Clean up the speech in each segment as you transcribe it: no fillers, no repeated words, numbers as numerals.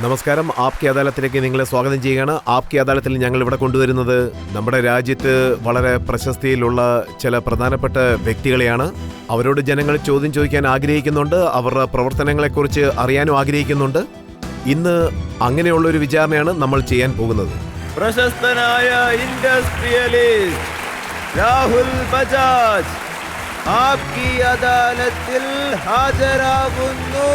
നമസ്കാരം. ആപ്കി അദാലത്തിലേക്ക് നിങ്ങളെ സ്വാഗതം ചെയ്യുകയാണ്. ആപ്കി അദാലത്തിൽ ഞങ്ങൾ ഇവിടെ കൊണ്ടുവരുന്നത് നമ്മുടെ രാജ്യത്ത് വളരെ പ്രശസ്തിയിലുള്ള ചില പ്രധാനപ്പെട്ട വ്യക്തികളെയാണ്. അവരോട് ജനങ്ങൾ ചോദ്യം ചോദിക്കാൻ ആഗ്രഹിക്കുന്നുണ്ട്, അവരുടെ പ്രവർത്തനങ്ങളെക്കുറിച്ച് അറിയാനും ആഗ്രഹിക്കുന്നുണ്ട്. ഇന്ന് അങ്ങനെയുള്ള ഒരു വിചാരണയാണ് നമ്മൾ ചെയ്യാൻ പോകുന്നത്. പ്രശസ്തനായ ഇൻഡസ്ട്രിയലിസ്റ്റ് രാഹുൽ ബജാജ് ആപ്കി അദാലത്തിൽ ഹാജരാകുന്നു.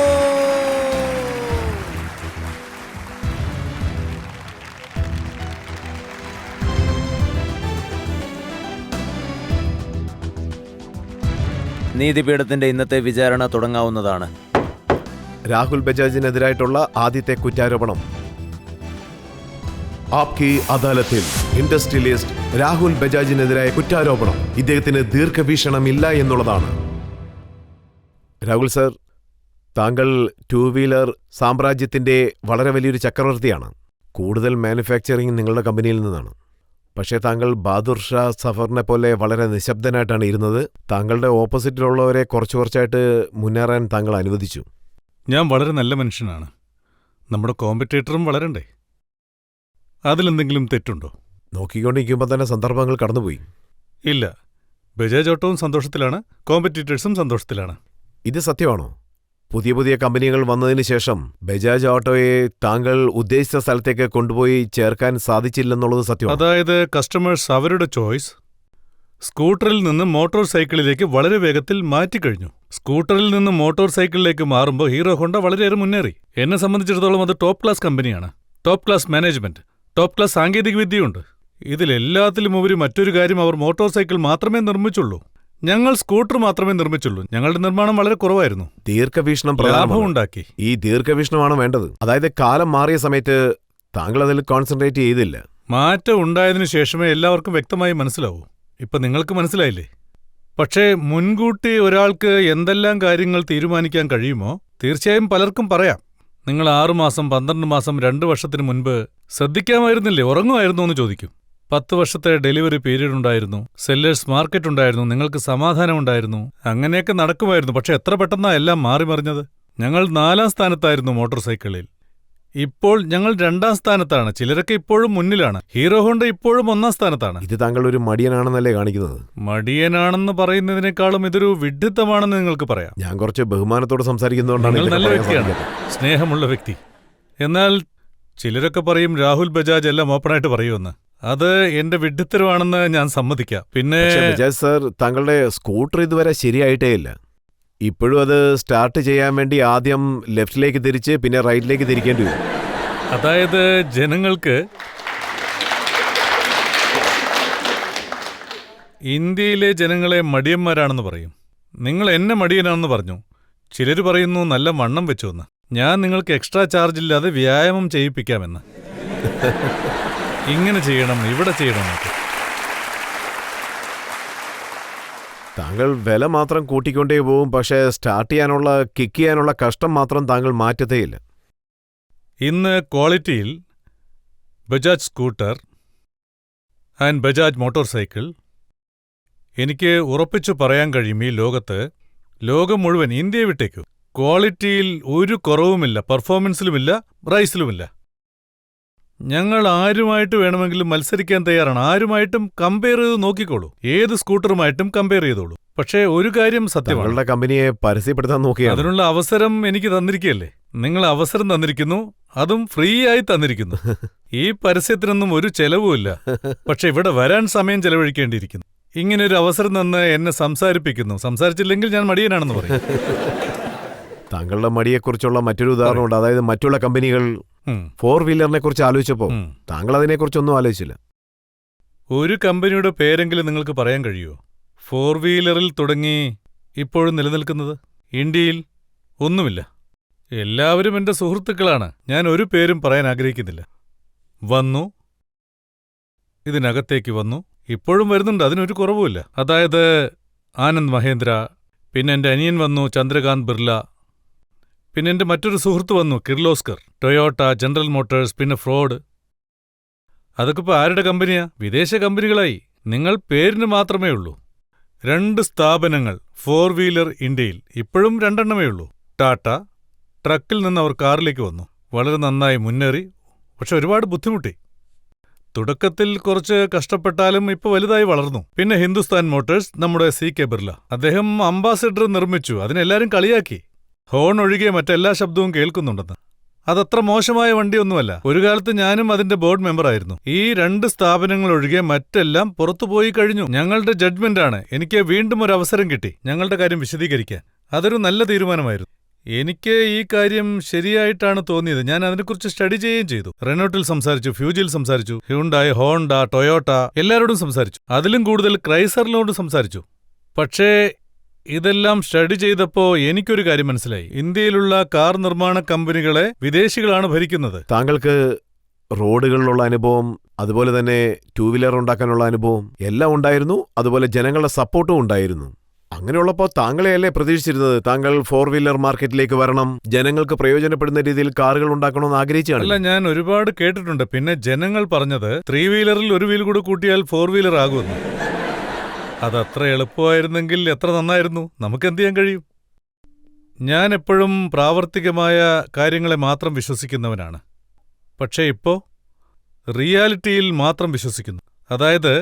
നീതിപീഠത്തിന്റെ ഇന്നത്തെ വിചാരണ തുടങ്ങാവുന്നതാണ്. രാഹുൽ ബജാജിനെതിരായിട്ടുള്ള ആദ്യത്തെ കുറ്റാരോപണം ആപ്കി അദാലത്തിൽ ഇൻഡസ്ട്രിയലിസ്റ്റ് രാഹുൽ ബജാജിനെതിരായ കുറ്റാരോപണം ഇദ്ദേഹത്തിന് ദീർഘവീക്ഷണമില്ല എന്നുള്ളതാണ്. രാഹുൽ സർ, താങ്കൾ ടൂ വീലർ സാമ്രാജ്യത്തിന്റെ വളരെ വലിയൊരു ചക്രവർത്തിയാണ്. കൂടുതൽ മാനുഫാക്ചറിങ് നിങ്ങളുടെ കമ്പനിയിൽ നിന്നാണ്. പക്ഷേ താങ്കൾ ബഹാദുർ ഷാ സഫറിനെ പോലെ വളരെ നിശബ്ദനായിട്ടാണ് ഇരുന്നത്. താങ്കളുടെ ഓപ്പോസിറ്റിലുള്ളവരെ കുറച്ചായിട്ട് മുന്നേറാൻ താങ്കൾ അനുവദിച്ചു. ഞാൻ വളരെ നല്ല മനുഷ്യനാണ്. നമ്മുടെ കോമ്പറ്റേറ്ററും വളരണ്ടേ? അതിലെന്തെങ്കിലും തെറ്റുണ്ടോ? നോക്കിക്കൊണ്ടിരിക്കുമ്പോൾ തന്നെ സന്ദർഭങ്ങൾ കടന്നുപോയി. ഇല്ല, ബജാജ് ഓട്ടോവും സന്തോഷത്തിലാണ്, കോമ്പറ്റീറ്റേഴ്സും സന്തോഷത്തിലാണ്. ഇത് സത്യമാണോ? പുതിയ കമ്പനികൾ വന്നതിന് ശേഷം ബജാജ് ഓട്ടോയെ താങ്കൾ ഉദ്ദേശിച്ച സ്ഥലത്തേക്ക് കൊണ്ടുപോയി ചേർക്കാൻ സാധിച്ചില്ലെന്നുള്ളത് സത്യമാണ്. അതായത് കസ്റ്റമേഴ്സ് അവരുടെ ചോയ്സ് സ്കൂട്ടറിൽ നിന്ന് മോട്ടോർ സൈക്കിളിലേക്ക് വളരെ വേഗത്തിൽ മാറ്റിക്കഴിഞ്ഞു. സ്കൂട്ടറിൽ നിന്ന് മോട്ടോർ സൈക്കിളിലേക്ക് മാറുമ്പോൾ ഹീറോ ഹോണ്ട വളരെയേറെ മുന്നേറി. എന്നെ സംബന്ധിച്ചിടത്തോളം അത് ടോപ്പ് ക്ലാസ് കമ്പനിയാണ്. Top class management, top class സാങ്കേതിക വിദ്യയുണ്ട്. ഇതിലെല്ലാത്തിലും ഉപരി മറ്റൊരു കാര്യം, അവർ മോട്ടോർ സൈക്കിൾ മാത്രമേ നിർമ്മിച്ചുള്ളൂ. ഞങ്ങൾ സ്കൂട്ടർ മാത്രമേ നിർമ്മിച്ചുള്ളൂ. ഞങ്ങളുടെ നിർമ്മാണം വളരെ കുറവായിരുന്നു. ദീർഘവീക്ഷണം ലാഭമുണ്ടാക്കി. ഈ ദീർഘവീക്ഷണമാണ് വേണ്ടത്. അതായത് കാലം മാറിയ സമയത്ത് താങ്കൾ അതിൽ കോൺസെൻട്രേറ്റ് ചെയ്തില്ല. മാറ്റം ഉണ്ടായതിനു ശേഷമേ എല്ലാവർക്കും വ്യക്തമായി മനസ്സിലാവൂ. ഇപ്പൊ നിങ്ങൾക്ക് മനസ്സിലായില്ലേ? പക്ഷേ മുൻകൂട്ടി ഒരാൾക്ക് എന്തെല്ലാം കാര്യങ്ങൾ തീരുമാനിക്കാൻ കഴിയുമോ തീർച്ചയായും പലർക്കും പറയാം. നിങ്ങൾ 6 മാസം, 12 മാസം, 2 വർഷത്തിന് മുൻപ് ശ്രദ്ധിക്കാമായിരുന്നില്ലേ? ഉറങ്ങുമായിരുന്നു എന്ന് ചോദിക്കും. 10 വർഷത്തെ ഡെലിവറി പീരീഡ് ഉണ്ടായിരുന്നു, സെല്ലേഴ്സ് മാർക്കറ്റ് ഉണ്ടായിരുന്നു, നിങ്ങൾക്ക് സമാധാനം ഉണ്ടായിരുന്നു, അങ്ങനെയൊക്കെ നടക്കുമായിരുന്നു. പക്ഷെ എത്ര പെട്ടെന്നാ എല്ലാം മാറി മറിഞ്ഞത്. ഞങ്ങൾ 4ാം സ്ഥാനത്തായിരുന്നു മോട്ടോർ സൈക്കിളിൽ. ഇപ്പോൾ ഞങ്ങൾ 2ാം സ്ഥാനത്താണ്. ചിലരൊക്കെ ഇപ്പോഴും മുന്നിലാണ്. ഹീറോ ഹോണ്ട ഇപ്പോഴും 1ാം സ്ഥാനത്താണ്. ഇത് താങ്കൾ ഒരു മടിയനാണെന്നല്ലേ കാണിക്കുന്നത്? മടിയനാണെന്ന് പറയുന്നതിനേക്കാളും ഇതൊരു വിഡ്ഢിത്തമാണെന്ന് നിങ്ങൾക്ക് പറയാം. ഞാൻ കുറച്ച് ബഹുമാനത്തോടെ സംസാരിക്കുന്നതുകൊണ്ടാണ്. നിങ്ങൾ നല്ല വ്യക്തിയാണ്, സ്നേഹമുള്ള വ്യക്തി. എന്നാൽ ചിലരൊക്കെ പറയും രാഹുൽ ബജാജ് എല്ലാം ഓപ്പണായിട്ട് പറയുമെന്ന്. അത് എന്റെ വിഡ്ഢിത്തരമാണെന്ന് ഞാൻ സമ്മതിക്കാം. പിന്നെ ബജാജ് സർ, താങ്കളുടെ സ്കൂട്ടർ ഇതുവരെ ശരിയായിട്ടേ ഇല്ല. ഇപ്പോഴും അത് സ്റ്റാർട്ട് ചെയ്യാൻ വേണ്ടി ആദ്യം ലെഫ്റ്റിലേക്ക് തിരിച്ച് പിന്നെ റൈറ്റിലേക്ക് തിരിക്കേണ്ടി വരും. അതായത് ജനങ്ങൾക്ക് ഇന്ത്യയിലെ ജനങ്ങളെ മടിയന്മാരാണെന്ന് പറയും. നിങ്ങൾ എന്നെ മടിയനാണെന്ന് പറഞ്ഞു. ചിലർ പറയുന്നു നല്ല വണ്ണം വെച്ചുവെന്ന്. ഞാൻ നിങ്ങൾക്ക് എക്സ്ട്രാ ചാർജ് ഇല്ലാതെ വ്യായാമം ചെയ്യിപ്പിക്കാമെന്ന്. ഇങ്ങനെ ചെയ്യണം, ഇവിടെ ചെയ്യണം. താങ്കൾ വില മാത്രം കൂട്ടിക്കൊണ്ടേ പോവും, പക്ഷേ സ്റ്റാർട്ട് ചെയ്യാനുള്ള, കിക്ക് ചെയ്യാനുള്ള കഷ്ടം മാത്രം താങ്കൾ മാറ്റത്തേയില്ല. ഇന്ന് ക്വാളിറ്റിയിൽ Bajaj scooter and Bajaj motor cycle എനിക്ക് ഉറപ്പിച്ചു പറയാൻ കഴിയും, ഈ ലോകം മുഴുവൻ, ഇന്ത്യയെ വിട്ടേക്കു, ക്വാളിറ്റിയിൽ ഒരു കുറവുമില്ല, പെർഫോമൻസിലുമില്ല, പ്രൈസിലുമില്ല. ഞങ്ങൾ ആരുമായിട്ട് വേണമെങ്കിലും മത്സരിക്കാൻ തയ്യാറാണ്. ആരുമായിട്ടും കമ്പയർ ചെയ്ത് നോക്കിക്കോളൂ, ഏത് സ്കൂട്ടറുമായിട്ടും കമ്പയർ ചെയ്തോളൂ. പക്ഷേ ഒരു കാര്യം സത്യമാണ്, താങ്കളുടെ കമ്പനിയെ പരസ്യപ്പെടുത്താൻ നോക്കിയാണ്. അതിനുള്ള അവസരം എനിക്ക് തന്നിരിക്കുകയല്ലേ. നിങ്ങൾ അവസരം തന്നിരിക്കുന്നു, അതും ഫ്രീ ആയി തന്നിരിക്കുന്നു. ഈ പരസ്യത്തിനൊന്നും ഒരു ചെലവുമില്ല. പക്ഷെ ഇവിടെ വരാൻ സമയം ചെലവഴിക്കേണ്ടിയിരിക്കുന്നു. ഇങ്ങനൊരു അവസരം തന്ന് എന്നെ സംസാരിപ്പിക്കുന്നു. സംസാരിച്ചില്ലെങ്കിൽ ഞാൻ മടിയനാണെന്ന് പറയും. താങ്കളുടെ മടിയെക്കുറിച്ചുള്ള മറ്റൊരു ഉദാഹരണമുണ്ട്. അതായത് മറ്റുള്ള കമ്പനികൾ 4 വീലറിനെ കുറിച്ച് ആലോചിച്ചപ്പോ താങ്കൾ അതിനെക്കുറിച്ചൊന്നും ആലോചിച്ചില്ല. ഒരു കമ്പനിയുടെ പേരെങ്കിലും നിങ്ങൾക്ക് പറയാൻ കഴിയുമോ 4 വീലറിൽ തുടങ്ങി ഇപ്പോഴും നിലനിൽക്കുന്നത്? ഇന്ത്യയിൽ ഒന്നുമില്ല. എല്ലാവരും എന്റെ സുഹൃത്തുക്കളാണ്. ഞാൻ ഒരു പേരും പറയാൻ ആഗ്രഹിക്കുന്നില്ല. വന്നു, ഇതിനകത്തേക്ക് വന്നു, ഇപ്പോഴും വരുന്നുണ്ട്, അതിനൊരു കുറവുമില്ല. അതായത് ആനന്ദ് മഹേന്ദ്ര, പിന്നെ എൻ്റെ അനിയൻ വന്നു ചന്ദ്രകാന്ത് ബിർല, പിന്നെ എൻ്റെ മറ്റൊരു സുഹൃത്ത് വന്നു കിർലോസ്കർ, ടൊയോട്ട, ജനറൽ മോട്ടോഴ്സ്, പിന്നെ ഫ്രോഡ്. അതൊക്കെ ഇപ്പോൾ ആരുടെ കമ്പനിയാ? വിദേശ കമ്പനികളായി. നിങ്ങൾ പേരിന് മാത്രമേ ഉള്ളൂ. 2 സ്ഥാപനങ്ങൾ 4 വീലർ ഇന്ത്യയിൽ ഇപ്പോഴും 2 ഉള്ളൂ. ടാറ്റ, ട്രക്കിൽ നിന്ന് അവർ കാറിലേക്ക് വന്നു. വളരെ നന്നായി മുന്നേറി. പക്ഷെ ഒരുപാട് ബുദ്ധിമുട്ടി. തുടക്കത്തിൽ കുറച്ച് കഷ്ടപ്പെട്ടാലും ഇപ്പൊ വലുതായി വളർന്നു. പിന്നെ ഹിന്ദുസ്ഥാൻ മോട്ടോഴ്സ്, നമ്മുടെ CK ബിർല, അദ്ദേഹം അംബാസിഡർ നിർമ്മിച്ചു. അതിനെല്ലാരും കളിയാക്കി. ഹോൺ ഒഴികെ മറ്റെല്ലാ ശബ്ദവും കേൾക്കുന്നുണ്ടെന്ന്. അതത്ര മോശമായ വണ്ടിയൊന്നുമല്ല. ഒരു കാലത്ത് ഞാനും അതിന്റെ ബോർഡ് മെമ്പറായിരുന്നു. ഈ 2 സ്ഥാപനങ്ങൾ ഒഴികെ മറ്റെല്ലാം പുറത്തുപോയി കഴിഞ്ഞു. ഞങ്ങളുടെ ജഡ്ജ്മെന്റാണ്. എനിക്ക് വീണ്ടും ഒരു അവസരം കിട്ടി ഞങ്ങളുടെ കാര്യം വിശദീകരിക്കാൻ. അതൊരു നല്ല തീരുമാനമായിരുന്നു. എനിക്ക് ഈ കാര്യം ശരിയായിട്ടാണ് തോന്നിയത്. ഞാൻ അതിനെക്കുറിച്ച് സ്റ്റഡി ചെയ്യുകയും ചെയ്തു. റെനോട്ടിൽ സംസാരിച്ചു, ഫ്യൂജിൽ സംസാരിച്ചു, ഹ്യുണ്ടായി, ഹോണ്ട, ടൊയോട്ട എല്ലാവരോടും സംസാരിച്ചു. അതിലും കൂടുതൽ ക്രൈസറിനോട് സംസാരിച്ചു. പക്ഷേ ഇതെല്ലാം സ്റ്റഡി ചെയ്തപ്പോ എനിക്കൊരു കാര്യം മനസ്സിലായി. ഇന്ത്യയിലുള്ള കാർ നിർമ്മാണ കമ്പനികളെ വിദേശികളാണ് ഭരിക്കുന്നത്. താങ്കൾക്ക് റോഡുകളിലുള്ള അനുഭവം, അതുപോലെ തന്നെ 2 വീലർ ഉണ്ടാക്കാനുള്ള അനുഭവം എല്ലാം ഉണ്ടായിരുന്നു. അതുപോലെ ജനങ്ങളുടെ സപ്പോർട്ടും ഉണ്ടായിരുന്നു. അങ്ങനെയുള്ളപ്പോൾ താങ്കളെയല്ലേ പ്രതീക്ഷിച്ചിരുന്നത് താങ്കൾ 4 വീലർ മാർക്കറ്റിലേക്ക് വരണം, ജനങ്ങൾക്ക് പ്രയോജനപ്പെടുന്ന രീതിയിൽ കാറുകൾ ഉണ്ടാക്കണമെന്ന് ആഗ്രഹിച്ചാണ്? അല്ല, ഞാൻ ഒരുപാട് കേട്ടിട്ടുണ്ട്. പിന്നെ ജനങ്ങൾ പറഞ്ഞത് 3 വീലറിൽ 1 വീൽ കൂടെ കൂട്ടിയാൽ 4 വീലർ ആകുമെന്ന്. അതത്ര എളുപ്പമായിരുന്നെങ്കിൽ എത്ര നന്നായിരുന്നു. നമുക്കെന്ത് ചെയ്യാൻ കഴിയും? ഞാൻ എപ്പോഴും പ്രാവർത്തികമായ കാര്യങ്ങളെ മാത്രം വിശ്വസിക്കുന്നവനാണ്. പക്ഷേ ഇപ്പോ റിയാലിറ്റിയിൽ മാത്രം വിശ്വസിക്കുന്നു. അതായത്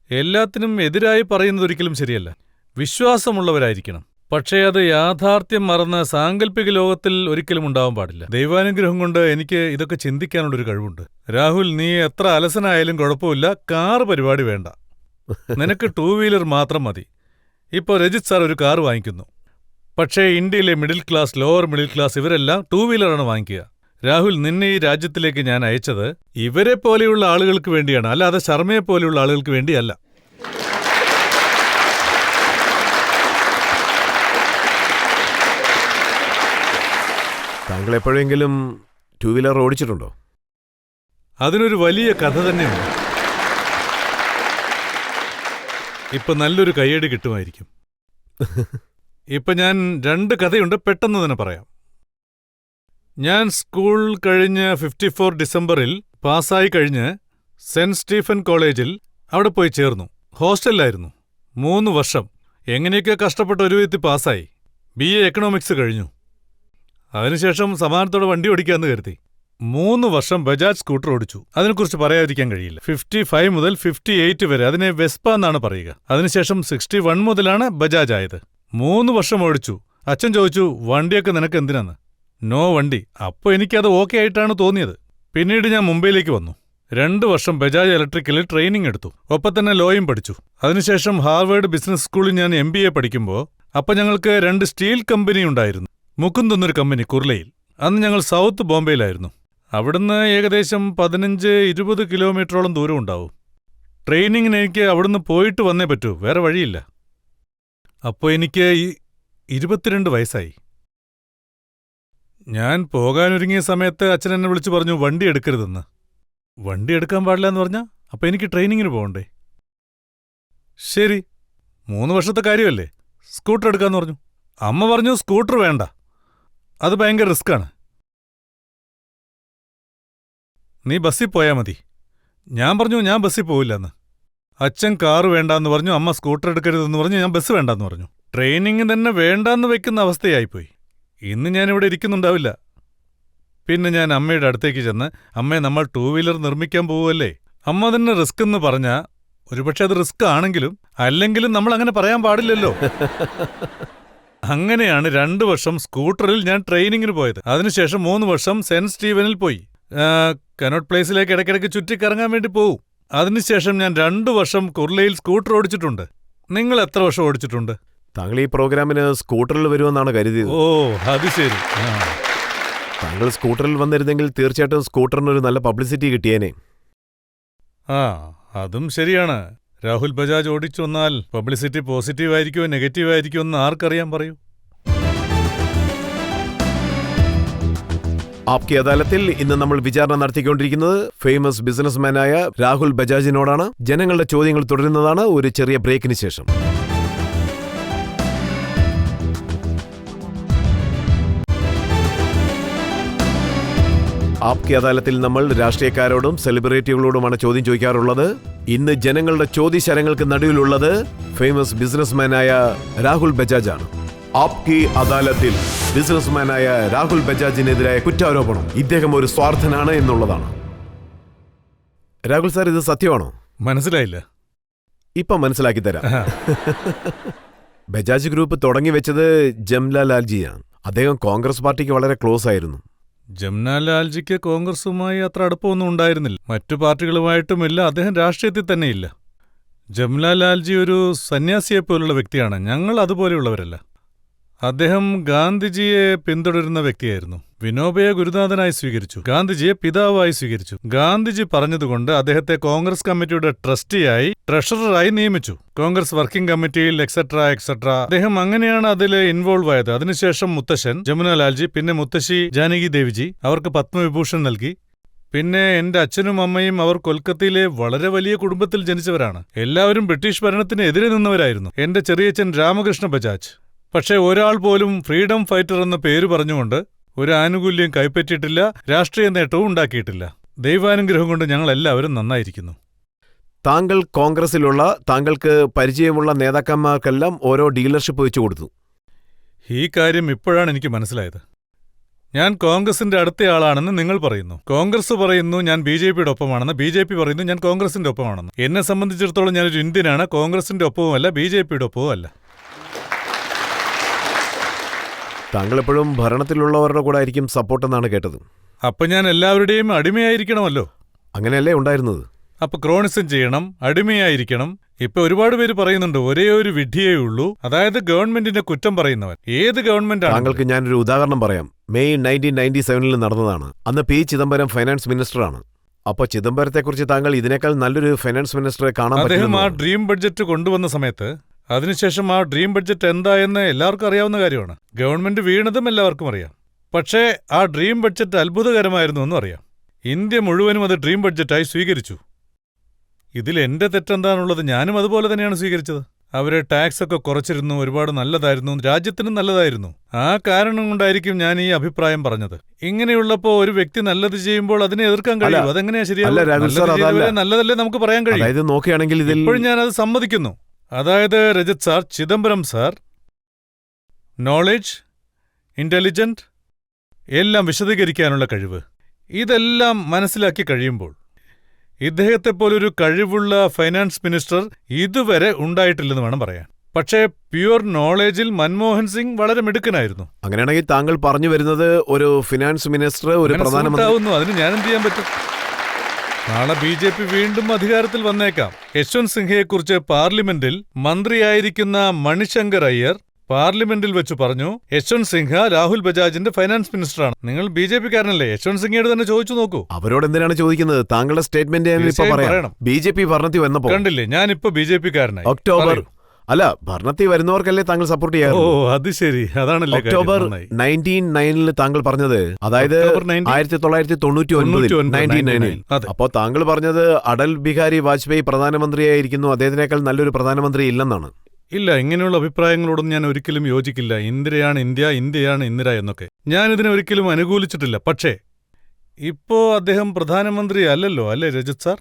എല്ലാത്തിനും എതിരായി പറയുന്നത് ഒരിക്കലും ശരിയല്ല. വിശ്വാസമുള്ളവരായിരിക്കണം. പക്ഷേ അത് യാഥാർത്ഥ്യം മറന്ന് സാങ്കല്പിക ലോകത്തിൽ ഒരിക്കലും ഉണ്ടാവാൻ പാടില്ല. ദൈവാനുഗ്രഹം കൊണ്ട് എനിക്ക് ഇതൊക്കെ ചിന്തിക്കാനുള്ളൊരു കഴിവുണ്ട്. രാഹുൽ, നീ എത്ര അലസനായാലും കുഴപ്പമില്ല, കാർ പരിപാടി വേണ്ട. നിനക്ക് 2 വീലർ മാത്രം മതി. ഇപ്പോൾ രജിത് സാർ ഒരു കാർ വാങ്ങിക്കുന്നു. പക്ഷേ ഇന്ത്യയിലെ middle class, lower middle class ഇവരെല്ലാം 2 വീലറാണ് വാങ്ങിക്കുക. രാഹുൽ, നിന്നെ ഈ രാജ്യത്തിലേക്ക് ഞാൻ അയച്ചത് ഇവരെ പോലെയുള്ള ആളുകൾക്ക് വേണ്ടിയാണ്, അല്ലാതെ ശർമ്മയെ പോലെയുള്ള ആളുകൾക്ക് വേണ്ടിയല്ല. താങ്കൾ എപ്പോഴെങ്കിലും 2 വീലർ ഓടിച്ചിട്ടുണ്ടോ? അതിനൊരു വലിയ കഥ തന്നെയുണ്ട്. ഇപ്പൊ നല്ലൊരു കയ്യടി കിട്ടുമായിരിക്കും. ഇപ്പൊ ഞാൻ 2 കഥയുണ്ട്, പെട്ടെന്ന് തന്നെ പറയാം. ഞാൻ സ്കൂൾ കഴിഞ്ഞ് 54 ഡിസംബറിൽ പാസ്സായി കഴിഞ്ഞ് സെന്റ് സ്റ്റീഫൻ കോളേജിൽ അവിടെ പോയി ചേർന്നു. ഹോസ്റ്റലിലായിരുന്നു. 3 വർഷം എങ്ങനെയൊക്കെ കഷ്ടപ്പെട്ട് ഒരു വിധത്തിൽ പാസ്സായി. BA എക്കണോമിക്സ് കഴിഞ്ഞു. അതിനുശേഷം സമാനത്തോടെ വണ്ടി ഓടിക്കാമെന്ന് കരുതി. 3 വർഷം ബജാജ് സ്കൂട്ടർ ഓടിച്ചു. അതിനെക്കുറിച്ച് പറയാതിരിക്കാൻ കഴിയില്ല. 55 മുതൽ 58 വരെ അതിനെ വെസ്പ എന്നാണ് പറയുക. അതിനുശേഷം 61 മുതലാണ് ബജാജ് ആയത്. 3 വർഷം ഓടിച്ചു. അച്ഛൻ ചോദിച്ചു, വണ്ടിയൊക്കെ നിനക്ക് എന്തിനാന്ന്? നോ വണ്ടി. അപ്പോൾ എനിക്കത് ഓക്കെ ആയിട്ടാണ് തോന്നിയത്. പിന്നീട് ഞാൻ മുംബൈയിലേക്ക് വന്നു. 2 വർഷം ബജാജ് ഇലക്ട്രിക്കലിൽ ട്രെയിനിങ് എടുത്തു. ഒപ്പം തന്നെ ലോയും പഠിച്ചു. അതിനുശേഷം ഹാർവേഡ് ബിസിനസ് സ്കൂളിൽ ഞാൻ MBA പഠിക്കുമ്പോൾ അപ്പം ഞങ്ങൾക്ക് 2 സ്റ്റീൽ കമ്പനി ഉണ്ടായിരുന്നു. മുകുന്ദ് എന്നൊരു കമ്പനി കുർലയിൽ. അന്ന് ഞങ്ങൾ സൗത്ത് ബോംബെയിലായിരുന്നു. അവിടുന്ന് ഏകദേശം 15-20 കിലോമീറ്ററോളം ദൂരം ഉണ്ടാവും. ട്രെയിനിങ്ങിന് എനിക്ക് അവിടുന്ന് പോയിട്ട് വന്നേ പറ്റൂ, വേറെ വഴിയില്ല. അപ്പോൾ എനിക്ക് 22 വയസ്സായി. ഞാൻ പോകാനൊരുങ്ങിയ സമയത്ത് അച്ഛൻ എന്നെ വിളിച്ചു പറഞ്ഞു, വണ്ടി എടുക്കരുതെന്ന്. വണ്ടി എടുക്കാൻ പാടില്ല എന്ന് പറഞ്ഞാൽ അപ്പോൾ എനിക്ക് ട്രെയിനിങ്ങിന് പോകണ്ടേ? ശരി, 3 വർഷത്തെ കാര്യമല്ലേ, സ്കൂട്ടർ എടുക്കാന്ന് പറഞ്ഞു. അമ്മ പറഞ്ഞു സ്കൂട്ടർ വേണ്ട, അത് ഭയങ്കര റിസ്ക്കാണ്, നീ ബസ്സിൽ പോയാൽ മതി. ഞാൻ പറഞ്ഞു ഞാൻ ബസ്സിൽ പോവില്ലെന്ന്. അച്ഛൻ കാറ് വേണ്ടാന്ന് പറഞ്ഞു, അമ്മ സ്കൂട്ടർ എടുക്കരുതെന്ന് പറഞ്ഞു, ഞാൻ ബസ് വേണ്ടാന്ന് പറഞ്ഞു. ട്രെയിനിങ് തന്നെ വേണ്ടാന്ന് വെക്കുന്ന അവസ്ഥയായിപ്പോയി. ഇന്ന് ഞാനിവിടെ ഇരിക്കുന്നുണ്ടാവില്ല. പിന്നെ ഞാൻ അമ്മയുടെ അടുത്തേക്ക് ചെന്ന്, അമ്മേ നമ്മൾ 2 വീലർ നിർമ്മിക്കാൻ പോവുമല്ലേ. അമ്മ തന്നെ റിസ്ക് എന്ന് പറഞ്ഞാൽ ഒരുപക്ഷെ അത് റിസ്ക് ആണെങ്കിലും അല്ലെങ്കിലും നമ്മൾ അങ്ങനെ പറയാൻ പാടില്ലല്ലോ. അങ്ങനെയാണ് 2 വർഷം സ്കൂട്ടറിൽ ഞാൻ ട്രെയിനിങ്ങിന് പോയത്. അതിനുശേഷം 3 വർഷം സെന്റ് സ്റ്റീവനിൽ പോയി. കനോട്ട് പ്ലേസിലേക്ക് ഇടയ്ക്കിടയ്ക്ക് ചുറ്റിക്കറങ്ങാൻ വേണ്ടി പോവും. അതിനുശേഷം ഞാൻ 2 വർഷം കുർലയിൽ സ്കൂട്ടർ ഓടിച്ചിട്ടുണ്ട്. നിങ്ങൾ എത്ര വർഷം ഓടിച്ചിട്ടുണ്ട്? താങ്കൾ ഈ പ്രോഗ്രാമിന് സ്കൂട്ടറിൽ വരുമെന്നാണ് കരുതിയത്. ഓ, അത് ശരി. താങ്കൾ സ്കൂട്ടറിൽ വന്നിരുന്നെങ്കിൽ തീർച്ചയായിട്ടും സ്കൂട്ടറിനൊരു നല്ല പബ്ലിസിറ്റി കിട്ടിയേനെ. അതും ശരിയാണ്. രാഹുൽ ബജാജ് ഓടിച്ചു വന്നാൽ പബ്ലിസിറ്റി പോസിറ്റീവ് ആയിരിക്കുമോ നെഗറ്റീവ് ആയിരിക്കുമോ എന്ന് ആർക്കറിയാൻ പറയൂ. ആപ്കി അദാലത്തിൽ ഇന്ന് നമ്മൾ വിചാരണ നടത്തിക്കൊണ്ടിരിക്കുന്നത് ഫേമസ് ബിസിനസ്മാനായ രാഹുൽ ബജാജിനോടാണ്. ജനങ്ങളുടെ ചോദ്യങ്ങൾ തുടരുന്നതാണ് ഒരു ചെറിയ ബ്രേക്കിന് ശേഷം. ആപ്കി അദാലത്തിൽ നമ്മൾ രാഷ്ട്രീയക്കാരോടും സെലിബ്രിറ്റികളോടുമാണ് ചോദ്യം ചോദിക്കാറുള്ളത്. ഇന്ന് ജനങ്ങളുടെ ചോദ്യശരങ്ങൾക്ക് നടുവിലുള്ളത് ഫേമസ് ബിസിനസ്മാനായ രാഹുൽ ബജാജാണ്. ആപ്കി അദാലത്തിൽ ബിസിനസ്മാനായ രാഹുൽ ബജാജിനെതിരായ കുറ്റാരോപണം ഇദ്ദേഹം ഒരു സ്വാർത്ഥനാണ് എന്നുള്ളതാണ്. രാഹുൽ സാർ, ഇത് സത്യമാണോ? മനസ്സിലായില്ല. ഇപ്പൊ മനസ്സിലാക്കി തരാം. ബജാജ് ഗ്രൂപ്പ് തുടങ്ങി വെച്ചത് ജംനാലാൽജിയാണ്. അദ്ദേഹം കോൺഗ്രസ് പാർട്ടിക്ക് വളരെ ക്ലോസ് ആയിരുന്നു. ജംനാലാൽജിക്ക് കോൺഗ്രസുമായി അത്ര അടുപ്പമൊന്നും ഉണ്ടായിരുന്നില്ല. മറ്റു പാർട്ടികളുമായിട്ടുമില്ല. അദ്ദേഹം രാഷ്ട്രീയത്തിൽ തന്നെയില്ല. ജംനാലാൽജി ഒരു സന്യാസിയെപ്പോലുള്ള വ്യക്തിയാണ്. ഞങ്ങൾ അതുപോലെയുള്ളവരല്ല. അദ്ദേഹം ഗാന്ധിജിയെ പിന്തുടരുന്ന വ്യക്തിയായിരുന്നു. വിനോബയെ ഗുരുനാഥനായി സ്വീകരിച്ചു. ഗാന്ധിജിയെ പിതാവായി സ്വീകരിച്ചു. ഗാന്ധിജി പറഞ്ഞതുകൊണ്ട് അദ്ദേഹത്തെ കോൺഗ്രസ് കമ്മിറ്റിയുടെ ട്രസ്റ്റിയായി, ട്രഷററായി നിയമിച്ചു. കോൺഗ്രസ് വർക്കിംഗ് കമ്മിറ്റിയിൽ എക്സെട്ര എക്സെട്ര. അദ്ദേഹം അങ്ങനെയാണ് അതിൽ ഇൻവോൾവ് ആയത്. അതിനുശേഷം മുത്തശ്ശൻ ജമുനാലാൽജി, പിന്നെ മുത്തശ്ശി ജാനകി ദേവിജി, അവർക്ക് പത്മവിഭൂഷൺ നൽകി. പിന്നെ എന്റെ അച്ഛനും അമ്മയും അവർ കൊൽക്കത്തയിലെ വളരെ വലിയ കുടുംബത്തിൽ ജനിച്ചവരാണ്. എല്ലാവരും ബ്രിട്ടീഷ് ഭരണത്തിന് എതിരെ നിന്നവരായിരുന്നു. എന്റെ ചെറിയച്ഛൻ രാമകൃഷ്ണ ബജാജ്. പക്ഷേ ഒരാൾ പോലും ഫ്രീഡം ഫൈറ്റർ എന്ന പേര് പറഞ്ഞുകൊണ്ട് ഒരു ആനുകൂല്യം കൈപ്പറ്റിയിട്ടില്ല, രാഷ്ട്രീയ നേട്ടവും ഉണ്ടാക്കിയിട്ടില്ല. ദൈവാനുഗ്രഹം കൊണ്ട് ഞങ്ങൾ എല്ലാവരും നന്നായിരിക്കുന്നു. താങ്കൾ കോൺഗ്രസിലുള്ള താങ്കൾക്ക് പരിചയമുള്ള നേതാക്കന്മാർക്കെല്ലാം ഓരോ ഡീലർഷിപ്പ് വെച്ചു കൊടുത്തു. ഈ കാര്യം ഇപ്പോഴാണ് എനിക്ക് മനസ്സിലായത്. ഞാൻ കോൺഗ്രസിന്റെ അടുത്തയാളാണെന്ന് നിങ്ങൾ പറയുന്നു. കോൺഗ്രസ് പറയുന്നു ഞാൻ BJPയുടെ ഒപ്പമാണെന്ന്. BJP പറയുന്നു ഞാൻ കോൺഗ്രസിന്റെ ഒപ്പമാണെന്ന്. എന്നെ സംബന്ധിച്ചിടത്തോളം ഞാനൊരു ഇന്ത്യനാണ്. കോൺഗ്രസിന്റെ ഒപ്പവുമല്ല, BJPയുടെ ഒപ്പവും അല്ല. താങ്കൾ എപ്പോഴും ഭരണത്തിലുള്ളവരുടെ കൂടെ ആയിരിക്കും സപ്പോർട്ടെന്നാണ് കേട്ടത്. അപ്പൊ ഞാൻ എല്ലാവരുടെയും അടിമയായിരിക്കണമല്ലോ. അങ്ങനെയല്ലേ ഉണ്ടായിരുന്നത്? അപ്പൊ ക്രോണിസം ചെയ്യണം, അടിമയായിരിക്കണം. ഇപ്പൊ ഒരുപാട് പേര് പറയുന്നുണ്ട് ഒരേ ഒരു വിഡ്ഢിയേ ഉള്ളൂ, അതായത് ഗവൺമെന്റിന്റെ കുറ്റം പറയുന്നവൻ. ഏത് ഗവൺമെന്റാണ്? താങ്കൾക്ക് ഞാനൊരു ഉദാഹരണം പറയാം. മെയ് 1997 നടന്നതാണ്. അന്ന് P. ചിദംബരം ഫൈനാൻസ് മിനിസ്റ്ററാണ്. അപ്പൊ ചിദംബരത്തെക്കുറിച്ച് താങ്കൾ ഇതിനേക്കാൾ നല്ലൊരു ഫൈനാൻസ് മിനിസ്റ്ററെ കാണാൻ പറ്റും. അദ്ദേഹം ആ ഡ്രീം ബഡ്ജറ്റ് കൊണ്ടുവന്ന സമയത്ത്, അതിനുശേഷം ആ ഡ്രീം ബഡ്ജറ്റ് എന്തായെന്ന് എല്ലാവർക്കും അറിയാവുന്ന കാര്യമാണ്. ഗവൺമെന്റ് വീണതും എല്ലാവർക്കും അറിയാം. പക്ഷേ ആ ഡ്രീം ബഡ്ജറ്റ് അത്ഭുതകരമായിരുന്നു എന്നും അറിയാം. ഇന്ത്യ മുഴുവനും അത് ഡ്രീം ബഡ്ജറ്റായി സ്വീകരിച്ചു. ഇതിൽ എന്റെ തെറ്റെന്താണുള്ളത്? ഞാനും അതുപോലെ തന്നെയാണ് സ്വീകരിച്ചത്. അവരെ ടാക്സ് ഒക്കെ കുറച്ചിരുന്നു, ഒരുപാട് നല്ലതായിരുന്നു, രാജ്യത്തിനും നല്ലതായിരുന്നു. ആ കാരണം കൊണ്ടായിരിക്കും ഞാൻ ഈ അഭിപ്രായം പറഞ്ഞത്. ഇങ്ങനെയുള്ളപ്പോ ഒരു വ്യക്തി നല്ലത് ചെയ്യുമ്പോൾ അതിനെ എതിർക്കാൻ കഴിയും. അതെങ്ങനെയാ ശരിയാവും? നല്ലതല്ലേ നമുക്ക് പറയാൻ കഴിയും. നോക്കുകയാണെങ്കിൽ ഇപ്പോഴും ഞാനത് സമ്മതിക്കുന്നു. അതായത് Rajat sir, Chidambaram sir knowledge, intelligent, എല്ലാം വിശദീകരിക്കാനുള്ള കഴിവ്, ഇതെല്ലാം മനസ്സിലാക്കി കഴിയുമ്പോൾ ഇദ്ദേഹത്തെപ്പോലൊരു കഴിവുള്ള ഫൈനാൻസ് മിനിസ്റ്റർ ഇതുവരെ ഉണ്ടായിട്ടില്ലെന്ന് വേണം പറയാൻ. പക്ഷേ പ്യുവർ നോളേജിൽ മൻമോഹൻ സിംഗ് വളരെ മിടുക്കനായിരുന്നു. അങ്ങനെയാണെങ്കിൽ താങ്കൾ പറഞ്ഞു വരുന്നത് ഒരു ഫിനാൻസ് മിനിസ്റ്റർ, ഒരു പ്രധാനമന്ത്രി. അതിന് ഞാൻ എന്ത് ചെയ്യാൻ പറ്റും? നാളെ BJP വീണ്ടും അധികാരത്തിൽ വന്നേക്കാം. യശ്വന്ത് സിൻഹയെക്കുറിച്ച് പാർലമെന്റിൽ മന്ത്രിയായിരിക്കുന്ന മണിശങ്കർ അയ്യർ പാർലമെന്റിൽ വെച്ച് പറഞ്ഞു, യശ്വന്ത് സിൻഹ രാഹുൽ ബജാജിന്റെ ഫൈനാൻസ് മിനിസ്റ്ററാണ്. നിങ്ങൾ BJPക്കാരനല്ലേ? യശ്വന്ത് സിൻഹയോട് തന്നെ ചോദിച്ചു നോക്കൂ. അവരോട് എന്തിനാണ് ചോദിക്കുന്നത്? താങ്കളുടെ സ്റ്റേറ്റ്മെന്റ് പറയണം. BJP ഭരണത്തിൽ വന്നപ്പോ കണ്ടില്ലേ, ഞാനിപ്പോ BJPക്കാരനായി. ഒക്ടോബർ അല്ല, ഭരണത്തിൽ വരുന്നവർക്കല്ലേ താങ്കൾ സപ്പോർട്ട് ചെയ്യാറ്? ഓ, അത് ശരി. അതാണല്ലേ ഒക്ടോബർ 1999 താങ്കൾ പറഞ്ഞത്, അതായത് 1999. അപ്പോ താങ്കൾ പറഞ്ഞത് അടൽ ബിഹാരി വാജ്പേയി പ്രധാനമന്ത്രിയായിരിക്കുന്നു, അദ്ദേഹത്തിനേക്കാൾ നല്ലൊരു പ്രധാനമന്ത്രി ഇല്ലെന്നാണ്. ഇല്ല, ഇങ്ങനെയുള്ള അഭിപ്രായങ്ങളോടൊന്നും ഞാൻ ഒരിക്കലും യോജിക്കില്ല. ഇന്ദിരയാണ് ഇന്ത്യ, ഇന്ത്യയാണ് ഇന്ദിര എന്നൊക്കെ ഞാനിതിനെ ഒരിക്കലും അനുകൂലിച്ചിട്ടില്ല. പക്ഷേ ഇപ്പോ അദ്ദേഹം പ്രധാനമന്ത്രി അല്ലല്ലോ, അല്ലേ രജത് സാർ?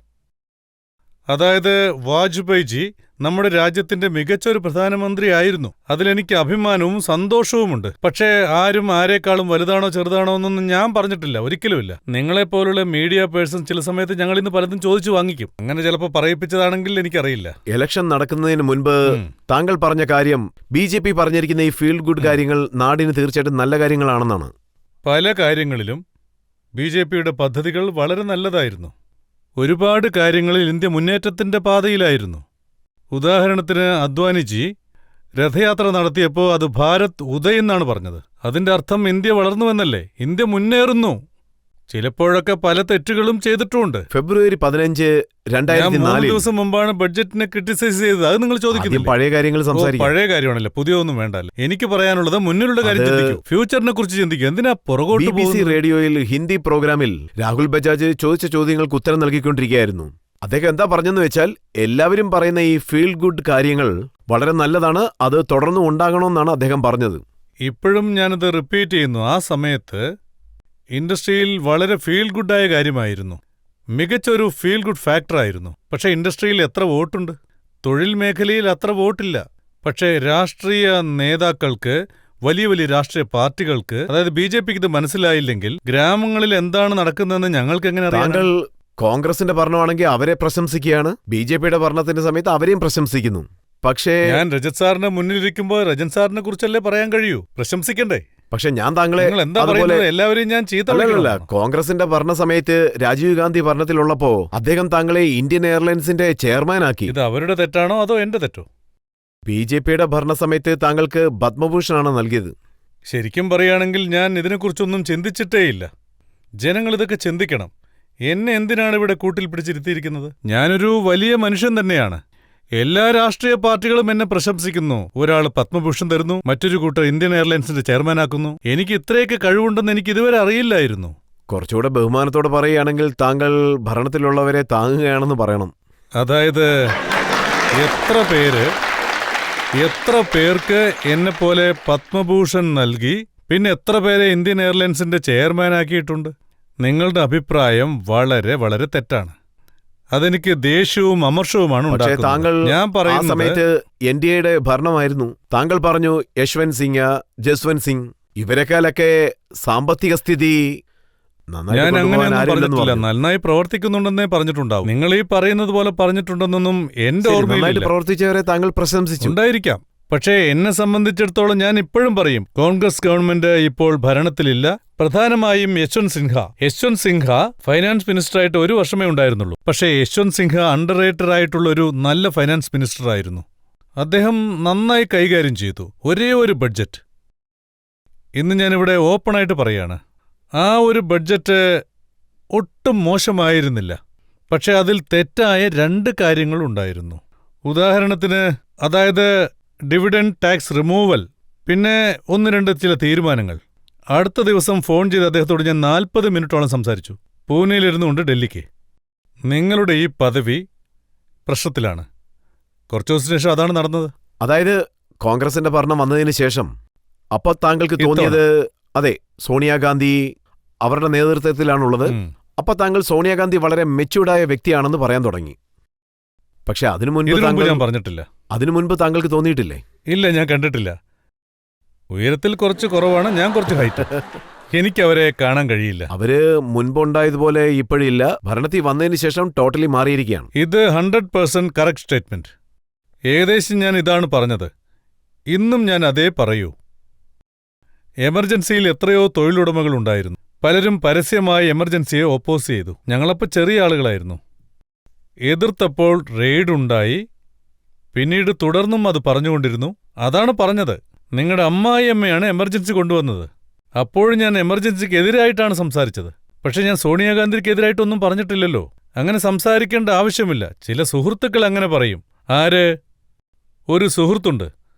അതായത് വാജ്പേയിജി നമ്മുടെ രാജ്യത്തിന്റെ മികച്ചൊരു പ്രധാനമന്ത്രി ആയിരുന്നു. അതിലെനിക്ക് അഭിമാനവും സന്തോഷവുമുണ്ട്. പക്ഷേ ആരും ആരെക്കാളും വലുതാണോ ചെറുതാണോ എന്നൊന്നും ഞാൻ പറഞ്ഞിട്ടില്ല, ഒരിക്കലുമില്ല. നിങ്ങളെപ്പോലുള്ള മീഡിയ പേഴ്സൺ ചില സമയത്ത് ഞങ്ങൾ ഇന്ന് പലതും ചോദിച്ചു വാങ്ങിക്കും. അങ്ങനെ ചിലപ്പോൾ പറയിപ്പിച്ചതാണെങ്കിൽ എനിക്കറിയില്ല. ഇലക്ഷൻ നടക്കുന്നതിന് മുൻപ് താങ്കൾ പറഞ്ഞ കാര്യം, BJP പറഞ്ഞിരിക്കുന്ന ഈ ഫീൽ ഗുഡ് കാര്യങ്ങൾ നാടിന് തീർച്ചയായിട്ടും നല്ല കാര്യങ്ങളാണെന്നാണ്. പല കാര്യങ്ങളിലും BJPയുടെ പദ്ധതികൾ വളരെ നല്ലതായിരുന്നു. ഒരുപാട് കാര്യങ്ങളിൽ ഇന്ത്യ മുന്നേറ്റത്തിന്റെ പാതയിലായിരുന്നു. ഉദാഹരണത്തിന് അദ്വാനിജി രഥയാത്ര നടത്തിയപ്പോൾ അത് ഭാരത് ഉദയ് എന്നാണ് പറഞ്ഞത്. അതിന്റെ അർത്ഥം ഇന്ത്യ വളർന്നുവെന്നല്ലേ? ഇന്ത്യ മുന്നേറുന്നു. ചിലപ്പോഴൊക്കെ പല തെറ്റുകളും ചെയ്തിട്ടുമുണ്ട്. ഫെബ്രുവരി 15, 2004 ദിവസം മുമ്പാണ് ബഡ്ജറ്റിനെ ക്രിട്ടിസൈസ് ചെയ്തത്. അത് നിങ്ങൾ ചോദിക്കുന്നില്ല. പഴയ കാര്യങ്ങൾ സംസാരിക്കും. പഴയ കാര്യമാണല്ലോ, പുതിയൊന്നും വേണ്ടല്ലോ. എനിക്ക് പറയാനുള്ളത് മുന്നിലുള്ള കാര്യം ചിന്തിക്കൂ, ഫ്യൂച്ചറിനെ കുറിച്ച് ചിന്തിക്കൂ. എന്തിനാ പുറകോട്ട്? BBC റേഡിയോയിൽ ഹിന്ദി പ്രോഗ്രാമിൽ രാഹുൽ ബജാജ് ചോദിച്ച ചോദ്യങ്ങൾക്ക് ഉത്തരം നൽകിക്കൊണ്ടിരിക്കുകയായിരുന്നു. അദ്ദേഹം എന്താ പറഞ്ഞെന്ന് വെച്ചാൽ, എല്ലാവരും പറയുന്ന ഈ ഫീൽ ഗുഡ് കാര്യങ്ങൾ വളരെ നല്ലതാണ്, അത് തുടർന്ന് ഉണ്ടാകണമെന്നാണ് അദ്ദേഹം പറഞ്ഞത്. ഇപ്പോഴും ഞാനത് റിപ്പീറ്റ് ചെയ്യുന്നു. ആ സമയത്ത് ഇൻഡസ്ട്രിയിൽ വളരെ ഫീൽ ഗുഡായ കാര്യമായിരുന്നു, മികച്ചൊരു ഫീൽ ഗുഡ് ഫാക്ടറായിരുന്നു. പക്ഷേ ഇൻഡസ്ട്രിയിൽ എത്ര വോട്ടുണ്ട്? തൊഴിൽ മേഖലയിൽ അത്ര വോട്ടില്ല. പക്ഷേ രാഷ്ട്രീയ നേതാക്കൾക്ക് വലിയ വലിയ രാഷ്ട്രീയ പാർട്ടികൾക്ക്, അതായത് BJPക്ക് ഇത് മനസ്സിലായില്ലെങ്കിൽ ഗ്രാമങ്ങളിൽ എന്താണ് നടക്കുന്നതെന്ന് ഞങ്ങൾക്ക് എങ്ങനെ അറിയാം? താങ്കൾ കോൺഗ്രസിന്റെ ഭരണമാണെങ്കിൽ അവരെ പ്രശംസിക്കുകയാണ്, BJPയുടെ ഭരണത്തിന്റെ സമയത്ത് അവരെയും പ്രശംസിക്കുന്നു. പക്ഷേ ഞാൻ രജത് സാറിന്റെ മുന്നിലിരിക്കുമ്പോൾ രജൻ സാറിനെ കുറിച്ചല്ലേ പറയാൻ കഴിയൂ, പ്രശംസിക്കണ്ടേ? പക്ഷെ ഞാൻ താങ്കളെ നിങ്ങൾ എന്താ അതുപോലെ പറയുന്നത്? എല്ലാവരെയും ഞാൻ ചീത്ത അല്ലല്ല, വിളിക്കണോ? കോൺഗ്രസിന്റെ ഭരണ സമയത്ത് രാജീവ് ഗാന്ധി ഭരണത്തിലുള്ളപ്പോ അദ്ദേഹം താങ്കളെ ഇന്ത്യൻ എയർലൈൻസിന്റെ ചെയർമാനാക്കി. ഇത് അവരുടെ തെറ്റാണോ അതോ എന്റെ തെറ്റോ? BJPയുടെ ഭരണ സമയത്ത് താങ്കൾക്ക് പത്മഭൂഷണാണ് നൽകിയത്. ശരിക്കും പറയുകയാണെങ്കിൽ ഞാൻ ഇതിനെക്കുറിച്ചൊന്നും ചിന്തിച്ചിട്ടേയില്ല. ജനങ്ങൾ ഇതൊക്കെ ചിന്തിക്കണം. എന്നെ എന്തിനാണ് ഇവിടെ കൂട്ടിൽ പിടിച്ചിരുത്തിയിരിക്കുന്നത്? ഞാനൊരു വലിയ മനുഷ്യൻ തന്നെയാണ്. എല്ലാ രാഷ്ട്രീയ പാർട്ടികളും എന്നെ പ്രശംസിക്കുന്നു. ഒരാൾ പത്മഭൂഷൺ തരുന്നു, മറ്റൊരു കൂട്ടർ ഇന്ത്യൻ എയർലൈൻസിന്റെ ചെയർമാനാക്കുന്നു. എനിക്ക് ഇത്രയൊക്കെ കഴിവുണ്ടെന്ന് എനിക്ക് ഇതുവരെ അറിയില്ലായിരുന്നു. കുറച്ചുകൂടെ ബഹുമാനത്തോടെ പറയുകയാണെങ്കിൽ താങ്കൾ ഭരണത്തിലുള്ളവരെ താങ്ങുകയാണെന്ന് പറയണം. അതായത് എത്ര പേർക്ക് എന്നെപ്പോലെ പത്മഭൂഷൺ നൽകി, പിന്നെ എത്ര പേരെ ഇന്ത്യൻ എയർലൈൻസിന്റെ ചെയർമാനാക്കിയിട്ടുണ്ട്? നിങ്ങളുടെ അഭിപ്രായം വളരെ വളരെ തെറ്റാണ്. അതെനിക്ക് ദേഷ്യവും അമർഷവുമാണ് പക്ഷേ ഉണ്ടാക്കുന്നത്. താങ്കൾ ഞാൻ ആ പറയുന്നത് സമയത്ത് NDAയുടെ ഭരണമായിരുന്നു. താങ്കൾ പറഞ്ഞു യശ്വന്ത് സിംഗ്, ജസ്വന്ത് സിംഗ് ഇവരെക്കാളൊക്കെ സാമ്പത്തിക സ്ഥിതി നന്നായിട്ട് ഞാൻ കൊണ്ടുപോകാൻ അങ്ങനെയൊന്നും ആരില്ലെന്ന് പറഞ്ഞിട്ടില്ല. പറഞ്ഞു. നന്നായി പ്രവർത്തിക്കുന്നുണ്ടെന്നേ പറഞ്ഞിട്ടുണ്ടാവും. നിങ്ങൾ ഈ പറയുന്നത് പോലെ പറഞ്ഞിട്ടുണ്ടെന്നൊന്നും എന്റെ ശരി, ഓർമ്മയില്ല. നന്നായിട്ട് പ്രവർത്തിച്ചവരെ താങ്കൾ പ്രശംസിച്ചു. ഉണ്ടായിരിക്കാം. പക്ഷേ എന്നെ സംബന്ധിച്ചിടത്തോളം ഞാൻ ഇപ്പോഴും പറയും, കോൺഗ്രസ് ഗവൺമെന്റ് ഇപ്പോൾ ഭരണത്തിലില്ല. പ്രധാനമായും യശ്വന്ത് സിൻഹ ഫൈനാൻസ് മിനിസ്റ്ററായിട്ട് 1 വർഷമേ ഉണ്ടായിരുന്നുള്ളൂ. പക്ഷേ യശ്വന്ത് സിൻഹ അണ്ടർ റേറ്റഡ് ആയിട്ടുള്ള ഒരു നല്ല ഫൈനാൻസ് മിനിസ്റ്റർ ആയിരുന്നു. അദ്ദേഹം നന്നായി കൈകാര്യം ചെയ്തു. ഒരേ ഒരു ബഡ്ജറ്റ്. ഇന്ന് ഞാനിവിടെ ഓപ്പണായിട്ട് പറയാണ്, ആ ഒരു ബഡ്ജറ്റ് ഒട്ടും മോശമായിരുന്നില്ല. പക്ഷെ അതിൽ തെറ്റായ 2 കാര്യങ്ങളുണ്ടായിരുന്നു. ഉദാഹരണത്തിന്, അതായത് ഡിവിഡൻഡ് ടാക്സ് റിമൂവൽ, പിന്നെ 1-2 ചില തീരുമാനങ്ങൾ. അടുത്ത ദിവസം ഫോൺ ചെയ്ത് അദ്ദേഹത്തോട് ഞാൻ 40 മിനിറ്റോളം സംസാരിച്ചു, പൂനെയിലിരുന്നുകൊണ്ട് ഡൽഹിക്ക്. നിങ്ങളുടെ ഈ പദവി പ്രശ്നത്തിലാണ്. കുറച്ചു ദിവസത്തിന് ശേഷം അതാണ് നടന്നത്. അതായത് കോൺഗ്രസിന്റെ ഭരണം വന്നതിന് ശേഷം അപ്പൊ താങ്കൾക്ക് ഇത്തവണ. തോന്നിയത് അതെ സോണിയാഗാന്ധി അവരുടെ നേതൃത്വത്തിലാണുള്ളത്. അപ്പൊ താങ്കൾ സോണിയാഗാന്ധി വളരെ മെച്യൂർഡായ വ്യക്തിയാണെന്ന് പറയാൻ തുടങ്ങി. പക്ഷെ അതിനു മുൻപ് ഞാൻ പറഞ്ഞിട്ടില്ല. അതിനു മുൻപ് താങ്കൾക്ക് തോന്നിയിട്ടില്ലേ? ഇല്ല, ഞാൻ കണ്ടിട്ടില്ല. ഉയരത്തിൽ കുറച്ച് കുറവാണ്, ഞാൻ കുറച്ച് ഹൈറ്റ്. എനിക്ക് അവരെ കാണാൻ കഴിയില്ല. അവര് മുൻപുണ്ടായതുപോലെ ഇപ്പോഴില്ല. ഭരണത്തിൽ വന്നതിന് ശേഷം ടോട്ടലി മാറിയിരിക്കുകയാണ്. ഇത് 100% കറക്റ്റ് സ്റ്റേറ്റ്മെന്റ്. ഏകദേശം ഞാൻ ഇതാണ് പറഞ്ഞത്. ഇന്നും ഞാൻ അതേ പറയൂ. എമർജൻസിയിൽ എത്രയോ തൊഴിലുടമകൾ ഉണ്ടായിരുന്നു. പലരും പരസ്യമായി എമർജൻസിയെ ഓപ്പോസ് ചെയ്തു. ഞങ്ങളപ്പോൾ ചെറിയ ആളുകളായിരുന്നു. എതിർത്തപ്പോൾ റെയ്ഡുണ്ടായി. പിന്നീട് തുടർന്നും അത് പറഞ്ഞുകൊണ്ടിരുന്നു. അതാണ് പറഞ്ഞത്. നിങ്ങളുടെ അമ്മായിയമ്മയാണ് എമർജൻസി കൊണ്ടുവന്നത്. അപ്പോഴും ഞാൻ എമർജൻസിക്ക് എതിരായിട്ടാണ് സംസാരിച്ചത്. പക്ഷെ ഞാൻ സോണിയാഗാന്ധിക്ക് എതിരായിട്ടൊന്നും പറഞ്ഞിട്ടില്ലല്ലോ. അങ്ങനെ സംസാരിക്കേണ്ട ആവശ്യമില്ല. ചില സുഹൃത്തുക്കൾ അങ്ങനെ പറയും. ആര്? ഒരു സുഹൃത്തുണ്ട്.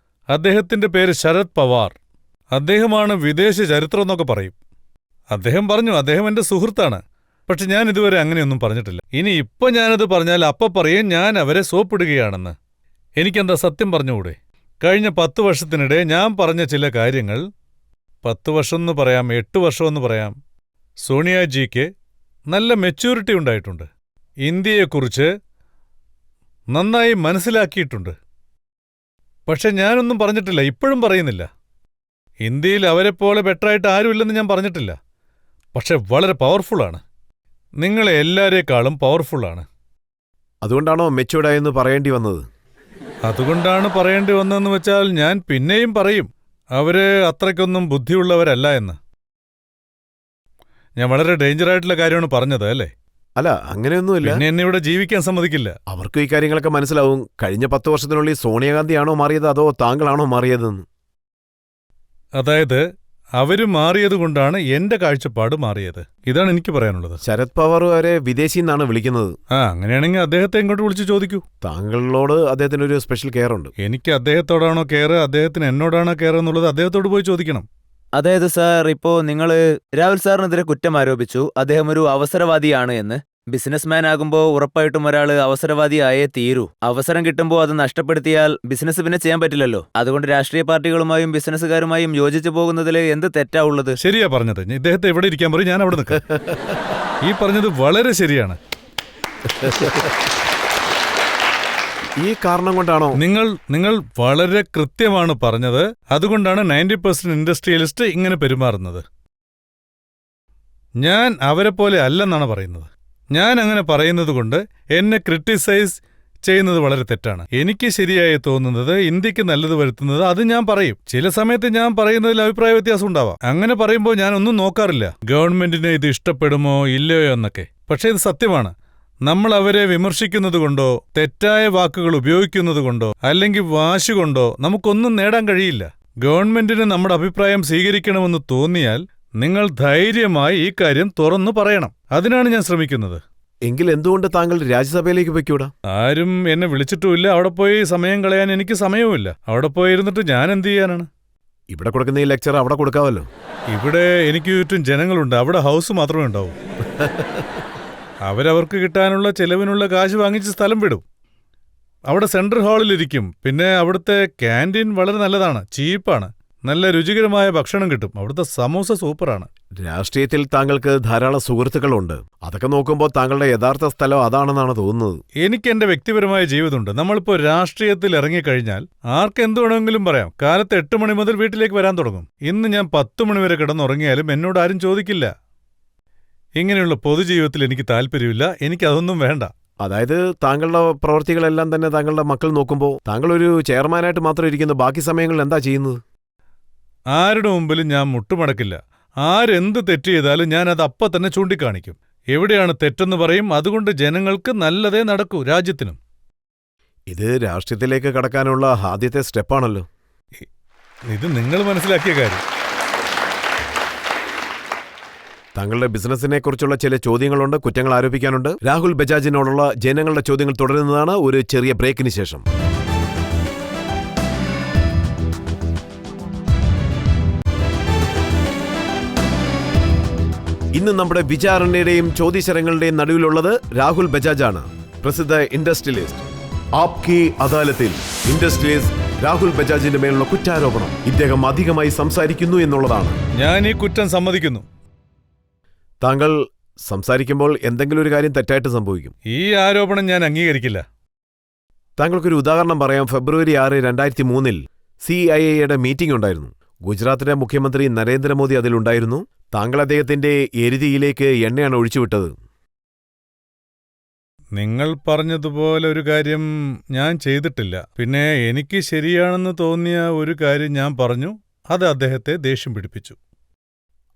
അദ്ദേഹത്തിന്റെ പേര് ശരത് പവാർ. അദ്ദേഹമാണ് വിദേശ ചരിത്രം എന്നൊക്കെ പറയും. അദ്ദേഹം പറഞ്ഞു അദ്ദേഹം എന്റെ സുഹൃത്താണ്. പക്ഷെ ഞാൻ ഇതുവരെ അങ്ങനെയൊന്നും പറഞ്ഞിട്ടില്ല. ഇനി ഇപ്പൊ ഞാനത് പറഞ്ഞാൽ അപ്പ പറയും ഞാൻ അവരെ സോപ്പിടുകയാണെന്ന്. എനിക്കെന്താ സത്യം പറഞ്ഞുകൂടെ? കഴിഞ്ഞ 10 വർഷത്തിനിടെ ഞാൻ പറഞ്ഞ ചില കാര്യങ്ങൾ, 10 വർഷം എന്ന് പറയാം, 8 വർഷമെന്ന് പറയാം, സോണിയാജിക്ക് നല്ല മെച്യൂരിറ്റി ഉണ്ടായിട്ടുണ്ട്. ഇന്ത്യയെക്കുറിച്ച് നന്നായി മനസ്സിലാക്കിയിട്ടുണ്ട്. പക്ഷെ ഞാനൊന്നും പറഞ്ഞിട്ടില്ല, ഇപ്പോഴും പറയുന്നില്ല. ഇന്ത്യയിൽ അവരെപ്പോലെ ബെറ്ററായിട്ട് ആരുമില്ലെന്ന് ഞാൻ പറഞ്ഞിട്ടില്ല. പക്ഷെ വളരെ പവർഫുള്ളാണ്. നിങ്ങളെ എല്ലാരേക്കാളും പവർഫുള്ളാണ്. അതുകൊണ്ടാണോ മെച്യൂർഡായെന്ന് പറയേണ്ടി വന്നത്? അതുകൊണ്ടാണ് പറയേണ്ടി വന്നതെന്ന് വെച്ചാൽ ഞാൻ പിന്നെയും പറയും അവര് അത്രയ്ക്കൊന്നും ബുദ്ധിയുള്ളവരല്ല എന്ന്. ഞാൻ വളരെ ഡേഞ്ചറായിട്ടുള്ള കാര്യമാണ് പറഞ്ഞത്, അല്ലേ? അല്ല, അങ്ങനെയൊന്നുമില്ല. പിന്നെ എന്നെ ഇവിടെ ജീവിക്കാൻ സമ്മതിക്കില്ല. അവർക്കും ഈ കാര്യങ്ങളൊക്കെ മനസ്സിലാവും. കഴിഞ്ഞ 10 വർഷത്തിനുള്ളിൽ സോണിയാഗാന്ധിയാണോ മാറിയത് അതോ താങ്കളാണോ മാറിയതെന്ന്. അതായത് അവര് മാറിയതുകൊണ്ടാണ് എന്റെ കാഴ്ചപ്പാട് മാറിയത്. ഇതാണ് എനിക്ക് പറയാനുള്ളത്. ശരത് പവാർ വരെ വിദേശി എന്നാണ് വിളിക്കുന്നത്. അങ്ങനെയാണെങ്കിൽ അദ്ദേഹത്തെ ഇങ്ങോട്ട് വിളിച്ച് ചോദിക്കൂ. താങ്കളോട് അദ്ദേഹത്തിന് ഒരു സ്പെഷ്യൽ കെയർ ഉണ്ട്. എനിക്ക് അദ്ദേഹത്തോടാണോ കെയർ, അദ്ദേഹത്തിന് എന്നോടാണോ കെയർ എന്നുള്ളത് അദ്ദേഹത്തോട് പോയി ചോദിക്കണം. അതായത് സാർ, ഇപ്പോ നിങ്ങള് രാഹുൽ സാറിനെതിരെ കുറ്റം ആരോപിച്ചു, അദ്ദേഹം ഒരു അവസരവാദിയാണ് എന്ന്. ബിസിനസ്മാൻ ആകുമ്പോൾ ഉറപ്പായിട്ടും ഒരാൾ അവസരവാദിയായേ തീരൂ. അവസരം കിട്ടുമ്പോൾ അത് നഷ്ടപ്പെടുത്തിയാൽ ബിസിനസ് പിന്നെ ചെയ്യാൻ പറ്റില്ലല്ലോ. അതുകൊണ്ട് രാഷ്ട്രീയ പാർട്ടികളുമായും ബിസിനസ്സുകാരുമായും യോജിച്ചു പോകുന്നതിൽ എന്ത് തെറ്റാ ഉള്ളത്? ശരിയാ പറഞ്ഞത്. ഇദ്ദേഹത്തെ എവിടെ ഇരിക്കാൻ പറയും, ഞാൻ അവിടെ നിൽക്കാം. ഈ പറഞ്ഞത് വളരെ ശരിയാണ്. ഈ കാരണം കൊണ്ടാണോ? നിങ്ങൾ വളരെ കൃത്യമാണ് പറഞ്ഞത്. അതുകൊണ്ടാണ് 90% ഇൻഡസ്ട്രിയലിസ്റ്റ് ഇങ്ങനെ പെരുമാറുന്നത്. ഞാൻ അവരെ പോലെ അല്ലെന്നാണ് പറയുന്നത്. ഞാൻ അങ്ങനെ പറയുന്നത് കൊണ്ട് എന്നെ ക്രിട്ടിസൈസ് ചെയ്യുന്നത് വളരെ തെറ്റാണ്. എനിക്ക് ശരിയായി തോന്നുന്നത്, ഇന്ത്യക്ക് നല്ലത് വരുത്തുന്നത്, അത് ഞാൻ പറയും. ചില സമയത്ത് ഞാൻ പറയുന്നതിൽ അഭിപ്രായ വ്യത്യാസം ഉണ്ടാവാം. അങ്ങനെ പറയുമ്പോൾ ഞാനൊന്നും നോക്കാറില്ല ഗവൺമെന്റിന് ഇത് ഇഷ്ടപ്പെടുമോ ഇല്ലയോ എന്നൊക്കെ. പക്ഷേ ഇത് സത്യമാണ്. നമ്മൾ അവരെ വിമർശിക്കുന്നതുകൊണ്ടോ തെറ്റായ വാക്കുകൾ ഉപയോഗിക്കുന്നതുകൊണ്ടോ അല്ലെങ്കിൽ വാശി കൊണ്ടോ നമുക്കൊന്നും നേടാൻ കഴിയില്ല. ഗവൺമെന്റിന് നമ്മുടെ അഭിപ്രായം സ്വീകരിക്കണമെന്ന് തോന്നിയാൽ നിങ്ങൾ ധൈര്യമായി ഈ കാര്യം തുറന്നു പറയണം. അതിനാണ് ഞാൻ ശ്രമിക്കുന്നത്. എങ്കിൽ എന്തുകൊണ്ട് താങ്കൾ രാജ്യസഭയിലേക്ക് പൊയ്ക്കൂടാ? ആരും എന്നെ വിളിച്ചിട്ടുമില്ല. അവിടെ പോയി സമയം കളയാൻ എനിക്ക് സമയവുമില്ല. അവിടെ പോയിരുന്നിട്ട് ഞാൻ എന്ത് ചെയ്യാനാണ്? ഇവിടെ കൊടുക്കുന്ന ഈ ലെക്ചർ അവിടെ കൊടുക്കാമല്ലോ. ഇവിടെ എനിക്ക് ചുറ്റും ജനങ്ങളുണ്ട്. അവിടെ ഹൗസ് മാത്രമേ ഉണ്ടാവൂ. അവരവർക്ക് കിട്ടാനുള്ള ചെലവിനുള്ള കാശ് വാങ്ങിച്ച് സ്ഥലം വിടും. അവിടെ സെൻട്രൽ ഹാളിലിരിക്കും. പിന്നെ അവിടുത്തെ ക്യാൻറ്റീൻ വളരെ നല്ലതാണ്, ചീപ്പാണ്, നല്ല രുചികരമായ ഭക്ഷണം കിട്ടും. അവിടുത്തെ സമോസ സൂപ്പറാണ്. രാഷ്ട്രീയത്തിൽ താങ്കൾക്ക് ധാരാളം സുഹൃത്തുക്കളുണ്ട്. അതൊക്കെ നോക്കുമ്പോൾ താങ്കളുടെ യഥാർത്ഥ സ്ഥലം അതാണെന്നാണ് തോന്നുന്നത്. എനിക്ക് എന്റെ വ്യക്തിപരമായ ജീവിതമുണ്ട്. നമ്മളിപ്പോൾ രാഷ്ട്രീയത്തിൽ ഇറങ്ങിക്കഴിഞ്ഞാൽ ആർക്ക് എന്ത് വേണമെങ്കിലും പറയാം. കാലത്ത് 8 മണി മുതൽ വീട്ടിലേക്ക് വരാൻ തുടങ്ങും. ഇന്ന് ഞാൻ 10 മണി വരെ കിടന്നുറങ്ങിയാലും എന്നോട് ആരും ചോദിക്കില്ല. ഇങ്ങനെയുള്ള പൊതുജീവിതത്തിൽ എനിക്ക് താല്പര്യമില്ല. എനിക്കതൊന്നും വേണ്ട. അതായത് താങ്കളുടെ പ്രവൃത്തികളെല്ലാം തന്നെ താങ്കളുടെ മക്കൾ നോക്കുമ്പോൾ താങ്കൾ ഒരു ചെയർമാനായിട്ട് മാത്രം ഇരിക്കുന്നു. ബാക്കി സമയങ്ങളിൽ എന്താ ചെയ്യുന്നത്? ആരുടെ മുമ്പിലും ഞാൻ മുട്ടുമടക്കില്ല. ആരെന്ത് തെറ്റ് ചെയ്താലും ഞാൻ അത് അപ്പം തന്നെ ചൂണ്ടിക്കാണിക്കും. എവിടെയാണ് തെറ്റെന്ന് പറയും. അതുകൊണ്ട് ജനങ്ങൾക്ക് നല്ലതേ നടക്കൂ, രാജ്യത്തിനും. ഇത് രാഷ്ട്രീയത്തിലേക്ക് കടക്കാനുള്ള ആദ്യത്തെ സ്റ്റെപ്പാണല്ലോ. ഇത് നിങ്ങൾ മനസ്സിലാക്കിയ കാര്യം. താങ്കളുടെ ബിസിനസിനെ കുറിച്ചുള്ള ചില ചോദ്യങ്ങളുണ്ട്, കുറ്റങ്ങൾ ആരോപിക്കാനുണ്ട്. രാഹുൽ ബജാജിനോടുള്ള ജനങ്ങളുടെ ചോദ്യങ്ങൾ തുടരുന്നതാണ് ഒരു ചെറിയ ബ്രേക്കിന് ശേഷം. ഇന്ന് നമ്മുടെ വിചാരണയുടെയും ചോദ്യശരങ്ങളുടെയും നടുവിലുള്ളത് രാഹുൽ ബജാജാണ്, പ്രസിദ്ധ ഇൻഡസ്ട്രിയലിസ്റ്റ്. ആപ്കി അദാലത്തിൽ ഇൻഡസ്ട്രിയലിസ്റ്റ് രാഹുൽ ബജാജിന്റെ മേലുള്ള കുറ്റാരോപണം ഇദ്ദേഹം അധികമായി സംസാരിക്കുന്നു എന്നുള്ളതാണ്. ഞാൻ ഈ കുറ്റം സമ്മതിക്കുന്നു. താങ്കൾ സംസാരിക്കുമ്പോൾ എന്തെങ്കിലും ഒരു കാര്യം തെറ്റായിട്ട് സംഭവിക്കും. ഈ ആരോപണം ഞാൻ അംഗീകരിക്കില്ല. താങ്കൾക്കൊരു ഉദാഹരണം പറയാം. ഫെബ്രുവരി 6, 2003 CIA മീറ്റിംഗ് ഉണ്ടായിരുന്നു. ഗുജറാത്തിലെ മുഖ്യമന്ത്രി നരേന്ദ്രമോദി അതിലുണ്ടായിരുന്നു. താങ്കൾ അദ്ദേഹത്തിന്റെ എരുതിയിലേക്ക് എണ്ണയാണ് ഒഴിച്ചുവിട്ടത്. നിങ്ങൾ പറഞ്ഞതുപോലെ ഒരു കാര്യം ഞാൻ ചെയ്തിട്ടില്ല. പിന്നെ എനിക്ക് ശരിയാണെന്ന് തോന്നിയ ഒരു കാര്യം ഞാൻ പറഞ്ഞു. അത് അദ്ദേഹത്തെ ദേഷ്യം പിടിപ്പിച്ചു.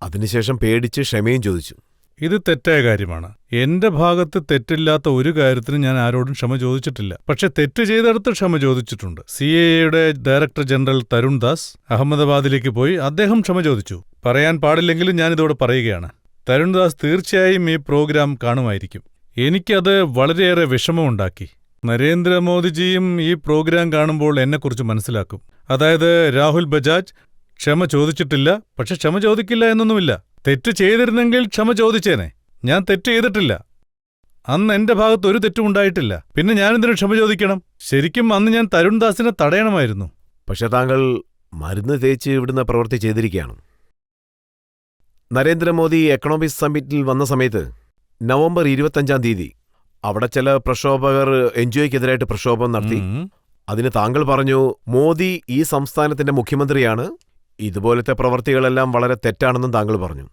അതിനുശേഷം പേടിച്ച് ക്ഷമയും ചോദിച്ചു. ഇത് തെറ്റായ കാര്യമാണ്. എന്റെ ഭാഗത്ത് തെറ്റില്ലാത്ത ഒരു കാര്യത്തിന് ഞാൻ ആരോടും ക്ഷമ ചോദിച്ചിട്ടില്ല. പക്ഷെ തെറ്റ് ചെയ്തെടുത്ത് ക്ഷമ ചോദിച്ചിട്ടുണ്ട്. CIA director general Tarun Das അഹമ്മദാബാദിലേക്ക് പോയി. അദ്ദേഹം ക്ഷമ ചോദിച്ചു. പറയാൻ പാടില്ലെങ്കിലും ഞാനിതോടെ പറയുകയാണ്. തരുൺ ദാസ് തീർച്ചയായും ഈ പ്രോഗ്രാം കാണുമായിരിക്കും. എനിക്കത് വളരെയേറെ വിഷമമുണ്ടാക്കി. നരേന്ദ്രമോദിജിയും ഈ പ്രോഗ്രാം കാണുമ്പോൾ എന്നെക്കുറിച്ച് മനസ്സിലാക്കും. അതായത് രാഹുൽ ബജാജ് ക്ഷമ ചോദിച്ചിട്ടില്ല. പക്ഷെ ക്ഷമ ചോദിക്കില്ല എന്നൊന്നുമില്ല. തെറ്റ് ചെയ്തിരുന്നെങ്കിൽ ക്ഷമ ചോദിച്ചേനെ. ഞാൻ തെറ്റ് ചെയ്തിട്ടില്ല. അന്ന് എന്റെ ഭാഗത്ത് ഒരു തെറ്റും ഉണ്ടായിട്ടില്ല. പിന്നെ ഞാനെന്തിനു ക്ഷമ ചോദിക്കണം? ശരിക്കും അന്ന് ഞാൻ തരുൺ ദാസിനെ തടയണമായിരുന്നു. പക്ഷെ താങ്കൾ മരുന്ന് തേച്ച് ഇവിടുന്ന് പ്രവൃത്തി ചെയ്തിരിക്കുകയാണ്. നരേന്ദ്രമോദി എക്കണോമിക് സമ്മിറ്റിൽ വന്ന സമയത്ത് നവംബർ 25 അവിടെ ചില പ്രക്ഷോഭകർ എൻജിഒയ്ക്കെതിരായിട്ട് പ്രക്ഷോഭം നടത്തി. അതിന് താങ്കൾ പറഞ്ഞു, മോദി ഈ സംസ്ഥാനത്തിന്റെ മുഖ്യമന്ത്രിയാണ്, ഇതുപോലത്തെ പ്രവൃത്തികളെല്ലാം വളരെ തെറ്റാണെന്നും താങ്കൾ പറഞ്ഞു.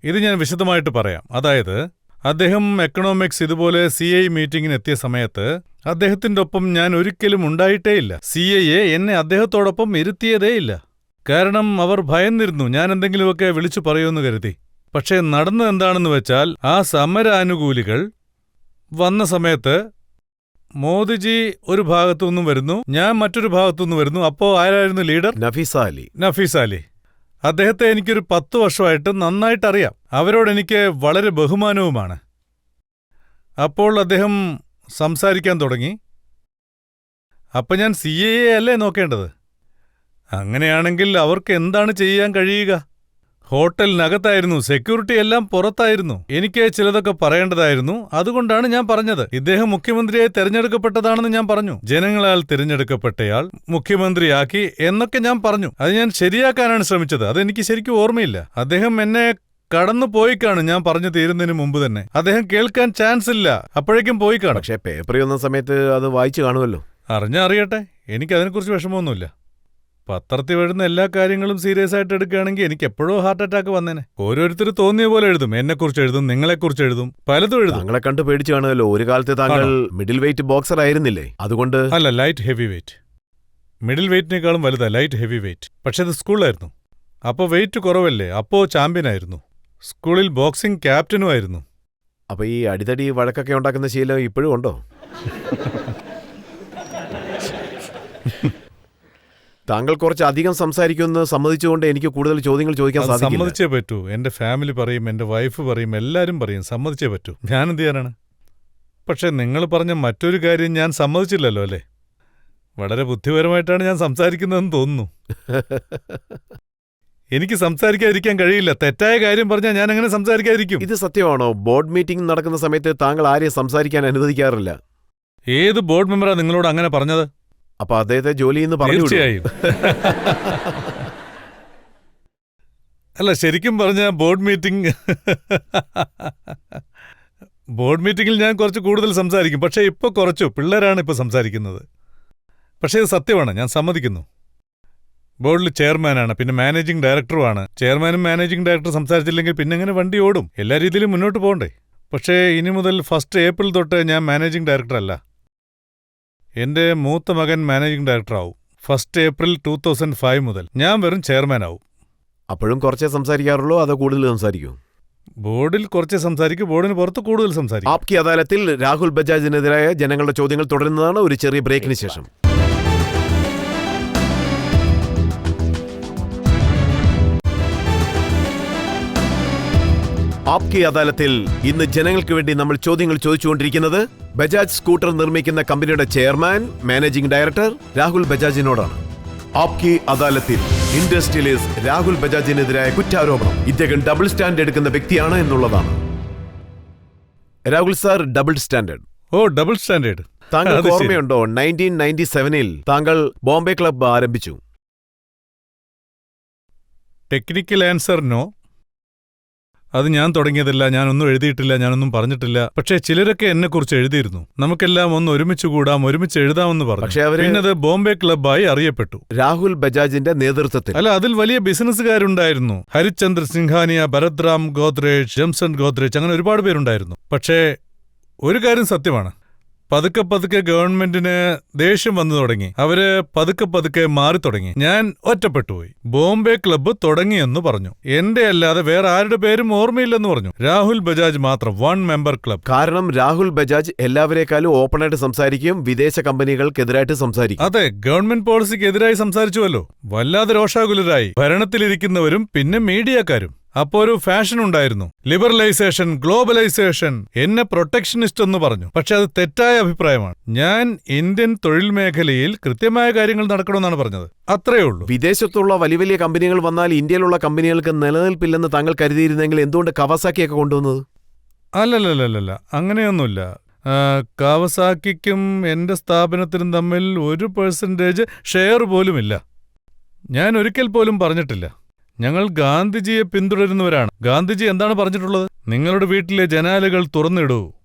ഇത് ഞാൻ വിശദമായിട്ട് പറയാം. അതായത് അദ്ദേഹം എക്കണോമിക്സ് ഇതുപോലെ CIA മീറ്റിംഗിന് എത്തിയ സമയത്ത് അദ്ദേഹത്തിന്റെ ഒപ്പം ഞാൻ ഒരിക്കലും ഉണ്ടായിട്ടേയില്ല. CIA എന്നെ അദ്ദേഹത്തോടൊപ്പം ഇരുത്തിയതേയില്ല. കാരണം അവർ ഭയന്നിരുന്നു ഞാൻ എന്തെങ്കിലുമൊക്കെ വിളിച്ചു പറയുമെന്ന് കരുതി. പക്ഷേ നടന്നത് എന്താണെന്ന് വെച്ചാൽ ആ സമരാനുകൂലികൾ വന്ന സമയത്ത് മോദിജി ഒരു ഭാഗത്തുനിന്നും വരുന്നു, ഞാൻ മറ്റൊരു ഭാഗത്തുനിന്ന് വരുന്നു. അപ്പോ ആരായിരുന്നു ലീഡർ? നഫീസ അലി. അദ്ദേഹത്തെ എനിക്കൊരു 10 വർഷമായിട്ട് നന്നായിട്ടറിയാം. അവരോടെനിക്ക് വളരെ ബഹുമാനവുമാണ്. അപ്പോൾ അദ്ദേഹം സംസാരിക്കാൻ തുടങ്ങി. അപ്പം ഞാൻ CIA അല്ലേ നോക്കേണ്ടത്? അങ്ങനെയാണെങ്കിൽ അവർക്ക് എന്താണ് ചെയ്യാൻ കഴിയുക? ഹോട്ടലിനകത്തായിരുന്നു, സെക്യൂരിറ്റി എല്ലാം പുറത്തായിരുന്നു. എനിക്ക് ചിലതൊക്കെ പറയേണ്ടതായിരുന്നു. അതുകൊണ്ടാണ് ഞാൻ പറഞ്ഞത്. ഇദ്ദേഹം മുഖ്യമന്ത്രിയായി തെരഞ്ഞെടുക്കപ്പെട്ടതാണെന്ന് ഞാൻ പറഞ്ഞു. ജനങ്ങളാൽ തിരഞ്ഞെടുക്കപ്പെട്ടയാൾ മുഖ്യമന്ത്രിയാക്കി എന്നൊക്കെ ഞാൻ പറഞ്ഞു. അത് ഞാൻ ശരിയാക്കാനാണ് ശ്രമിച്ചത്. അതെനിക്ക് ശരിക്കും ഓർമ്മയില്ല. അദ്ദേഹം എന്നെ കടന്നു പോയി കാണും. ഞാൻ പറഞ്ഞു തീരുന്നതിന് മുമ്പ് തന്നെ അദ്ദേഹം കേൾക്കാൻ ചാൻസ് ഇല്ല. അപ്പോഴേക്കും പോയി കാണും. പക്ഷേ പേപ്പറിൽ വന്ന സമയത്ത് അത് വായിച്ചു കാണുമല്ലോ. അറിയട്ടെ, എനിക്കതിനെക്കുറിച്ച് വിഷമമൊന്നുമില്ല. പത്രത്തിൽ വരുന്ന എല്ലാ കാര്യങ്ങളും സീരിയസ് ആയിട്ട് എടുക്കുകയാണെങ്കിൽ എനിക്ക് എപ്പോഴോ ഹാർട്ട് അറ്റാക്ക് വന്നേനെ. ഓരോരുത്തർ തോന്നിയ പോലെ എഴുതും. എന്നെക്കുറിച്ച് എഴുതും, നിങ്ങളെക്കുറിച്ച് എഴുതും, പലതും എഴുതും. താങ്കളെ കണ്ട് പേടിച്ചു കാണുമല്ലോ. ഒരു കാലത്ത് താങ്കൾ മിഡിൽ വെയിറ്റ് ബോക്സർ ആയിരുന്നില്ലേ? അതുകൊണ്ട് അല്ല, ലൈറ്റ് ഹെവി വെയിറ്റ്. മിഡിൽ വെയിറ്റിനേക്കാളും വലുതാ ലൈറ്റ് ഹെവി വെയിറ്റ്. പക്ഷെ അത് സ്കൂളിലായിരുന്നു. അപ്പോൾ വെയിറ്റ് കുറവല്ലേ, അപ്പോൾ ചാമ്പ്യനായിരുന്നു. സ്കൂളിൽ ബോക്സിംഗ് ക്യാപ്റ്റനും ആയിരുന്നു. അപ്പൊ ഈ അടിതടി വഴക്കൊക്കെ ഉണ്ടാക്കുന്ന ശീലം ഇപ്പോഴും ഉണ്ടോ? താങ്കൾ കുറച്ച് അധികം സംസാരിക്കുമെന്ന് സമ്മതിച്ചുകൊണ്ട് എനിക്ക് കൂടുതൽ ചോദ്യങ്ങൾ ചോദിക്കാൻ സാധിക്കില്ല. സമ്മതിച്ചേ പറ്റൂ. എന്റെ ഫാമിലി പറയും, എന്റെ വൈഫ് പറയും, എല്ലാവരും പറയും. സമ്മതിച്ചേ പറ്റൂ. ഞാനെന്ത് ചെയ്യാനാണ്? പക്ഷെ നിങ്ങൾ പറഞ്ഞ മറ്റൊരു കാര്യം ഞാൻ സമ്മതിച്ചില്ലല്ലോ അല്ലേ? വളരെ ബുദ്ധിപരമായിട്ടാണ് ഞാൻ സംസാരിക്കുന്നതെന്ന് തോന്നുന്നു. എനിക്ക് സംസാരിക്കാതിരിക്കാൻ കഴിയില്ല. തെറ്റായ കാര്യം പറഞ്ഞാൽ ഞാൻ അങ്ങനെ സംസാരിക്കാതിരിക്കും. ഇത് സത്യമാണോ? ബോർഡ് മീറ്റിംഗ് നടക്കുന്ന സമയത്ത് താങ്കൾ ആരെയും സംസാരിക്കാൻ അനുവദിക്കാറില്ല. ഏത് ബോർഡ് മെമ്പറാ നിങ്ങളോട് അങ്ങനെ പറഞ്ഞത്? അപ്പൊ അദ്ദേഹത്തെ ജോലിന്ന് പറഞ്ഞു. തീർച്ചയായും. അല്ല, ശരിക്കും പറഞ്ഞ ബോർഡ് മീറ്റിംഗിൽ ഞാൻ കുറച്ച് കൂടുതൽ സംസാരിക്കും. പക്ഷേ ഇപ്പോൾ കുറച്ചു പിള്ളേരാണ് ഇപ്പോൾ സംസാരിക്കുന്നത്. പക്ഷേ ഇത് സത്യമാണ്, ഞാൻ സമ്മതിക്കുന്നു. ബോർഡിൽ ചെയർമാനാണ്, പിന്നെ മാനേജിംഗ് ഡയറക്ടറുമാണ്. ചെയർമാനും മാനേജിംഗ് ഡയറക്ടർ സംസാരിച്ചില്ലെങ്കിൽ പിന്നെ എങ്ങനെ വണ്ടി ഓടും? എല്ലാ രീതിയിലും മുന്നോട്ട് പോകണ്ടേ? പക്ഷേ ഇനി മുതൽ 1 ഏപ്രിൽ തൊട്ട് ഞാൻ മാനേജിംഗ് ഡയറക്ടർ അല്ല. എന്റെ മൂത്ത മകൻ മാനേജിംഗ് ഡയറക്ടറാവും. 1 ഏപ്രിൽ 2005 മുതൽ ഞാൻ വെറും ചെയർമാനാവും. അപ്പോഴും കുറച്ചേ സംസാരിക്കാറുള്ളൂ, അതോ കൂടുതൽ സംസാരിക്കൂ? ബോർഡിൽ കുറച്ച് സംസാരിക്കും, ബോർഡിന് പുറത്ത് കൂടുതൽ സംസാരിക്കും. ആപ്കി അദാലത്തിൽ രാഹുൽ ബജാജിനെതിരായ ജനങ്ങളുടെ ചോദ്യങ്ങൾ തുടരുന്നതാണ് ഒരു ചെറിയ ബ്രേക്കിന് ശേഷം. ആപ്കി അദാലത്തിൽ ഇന്ന് ജനങ്ങൾക്ക് വേണ്ടി നമ്മൾ ചോദ്യങ്ങൾ ചോദിച്ചുകൊണ്ടിരിക്കുന്നത് ബജാജ് സ്കൂട്ടർ നിർമ്മിക്കുന്ന കമ്പനിയുടെ ചെയർമാൻ, മാനേജിംഗ് ഡയറക്ടർ രാഹുൽ ബജാജിനോടാണ്. ആപ്കി അദാലത്തിൽ ഇൻഡസ്ട്രിയലിസ്റ്റ് രാഹുൽ ബജാജിനെതിരായ കുറ്റാരോപണം ഇദ്ദേഹം ഡബിൾ സ്റ്റാൻഡ് എടുക്കുന്ന വ്യക്തിയാണ് എന്നുള്ളതാണ്. Rahul sir, double standard. Oh, double standard. താങ്കൾക്ക് ഓർമ്മയുണ്ടോ? 1997 താങ്കൾ ബോംബെ ക്ലബ്ബ് ആരംഭിച്ചു. Technical answer no. അത് ഞാൻ തുടങ്ങിയതല്ല, ഞാനൊന്നും എഴുതിയിട്ടില്ല, ഞാനൊന്നും പറഞ്ഞിട്ടില്ല. പക്ഷേ ചിലരൊക്കെ എന്നെക്കുറിച്ച് എഴുതിയിരുന്നു. നമുക്കെല്ലാം ഒന്ന് ഒരുമിച്ച് കൂടാം, ഒരുമിച്ച് എഴുതാമെന്ന് പറഞ്ഞു. പക്ഷേ പിന്നത് ബോംബെ ക്ലബ്ബായി അറിയപ്പെട്ടു. രാഹുൽ ബജാജിന്റെ നേതൃത്വത്തിൽ. അല്ല, അതിൽ വലിയ ബിസിനസ്സുകാരുണ്ടായിരുന്നു. ഹരിചന്ദ്ര സിംഘാനിയ, ഭരത്റാം ഗോദ്രേജ്, ജംസൺ ഗോദ്രേജ്, അങ്ങനെ ഒരുപാട് പേരുണ്ടായിരുന്നു. പക്ഷേ ഒരു കാര്യം സത്യമാണ്, പതുക്കെ പതുക്കെ ഗവൺമെന്റിന് ദേഷ്യം വന്നു തുടങ്ങി. അവര് പതുക്കെ മാറി തുടങ്ങി. ഞാൻ ഒറ്റപ്പെട്ടുപോയി. ബോംബെ ക്ലബ്ബ് തുടങ്ങിയെന്ന് പറഞ്ഞു. എന്റെ അല്ലാതെ വേറെ ആരുടെ പേരും ഓർമ്മയില്ലെന്ന് പറഞ്ഞു. രാഹുൽ ബജാജ് മാത്രം 1 മെമ്പർ ക്ലബ്ബ്. കാരണം രാഹുൽ ബജാജ് എല്ലാവരെക്കാളും ഓപ്പണായിട്ട് സംസാരിക്കും, വിദേശ കമ്പനികൾക്കെതിരായിട്ട് സംസാരിക്കും. അതെ, ഗവൺമെന്റ് പോളിസിക്ക് എതിരായി സംസാരിച്ചുവല്ലോ. വല്ലാതെ രോഷാകുലരായി ഭരണത്തിലിരിക്കുന്നവരും പിന്നെ മീഡിയക്കാരും. അപ്പോ ഒരു ഫാഷൻ ഉണ്ടായിരുന്നു, ലിബറലൈസേഷൻ, ഗ്ലോബലൈസേഷൻ. എന്നെ പ്രൊട്ടക്ഷനിസ്റ്റ് എന്ന് പറഞ്ഞു. പക്ഷെ അത് തെറ്റായ അഭിപ്രായമാണ്. ഞാൻ ഇന്ത്യൻ തൊഴിൽ മേഖലയിൽ കൃത്യമായ കാര്യങ്ങൾ നടക്കണമെന്നാണ് പറഞ്ഞത്. അത്രയേ ഉള്ളൂ. വിദേശത്തുള്ള വലിയ വലിയ കമ്പനികൾ വന്നാൽ ഇന്ത്യയിലുള്ള കമ്പനികൾക്ക് നിലനിൽപ്പില്ലെന്ന് താങ്കൾ കരുതിയിരുന്നെങ്കിൽ എന്തുകൊണ്ട് കവാസാക്കിയൊക്കെ കൊണ്ടുവന്നത്? അല്ലല്ലല്ലല്ല, അങ്ങനെയൊന്നുമില്ല. കാവസാക്കിക്കും എന്റെ സ്ഥാപനത്തിനും തമ്മിൽ 1% ഷെയർ പോലുമില്ല. ഞാൻ ഒരിക്കൽ പോലും പറഞ്ഞിട്ടില്ല. ഞങ്ങൾ ഗാന്ധിജിയെ പിന്തുടരുന്നവരാണ്. ഗാന്ധിജി എന്താണ് പറഞ്ഞിട്ടുള്ളത്? നിങ്ങളുടെ വീട്ടിലെ ജനാലകൾ തുറന്നിടൂ,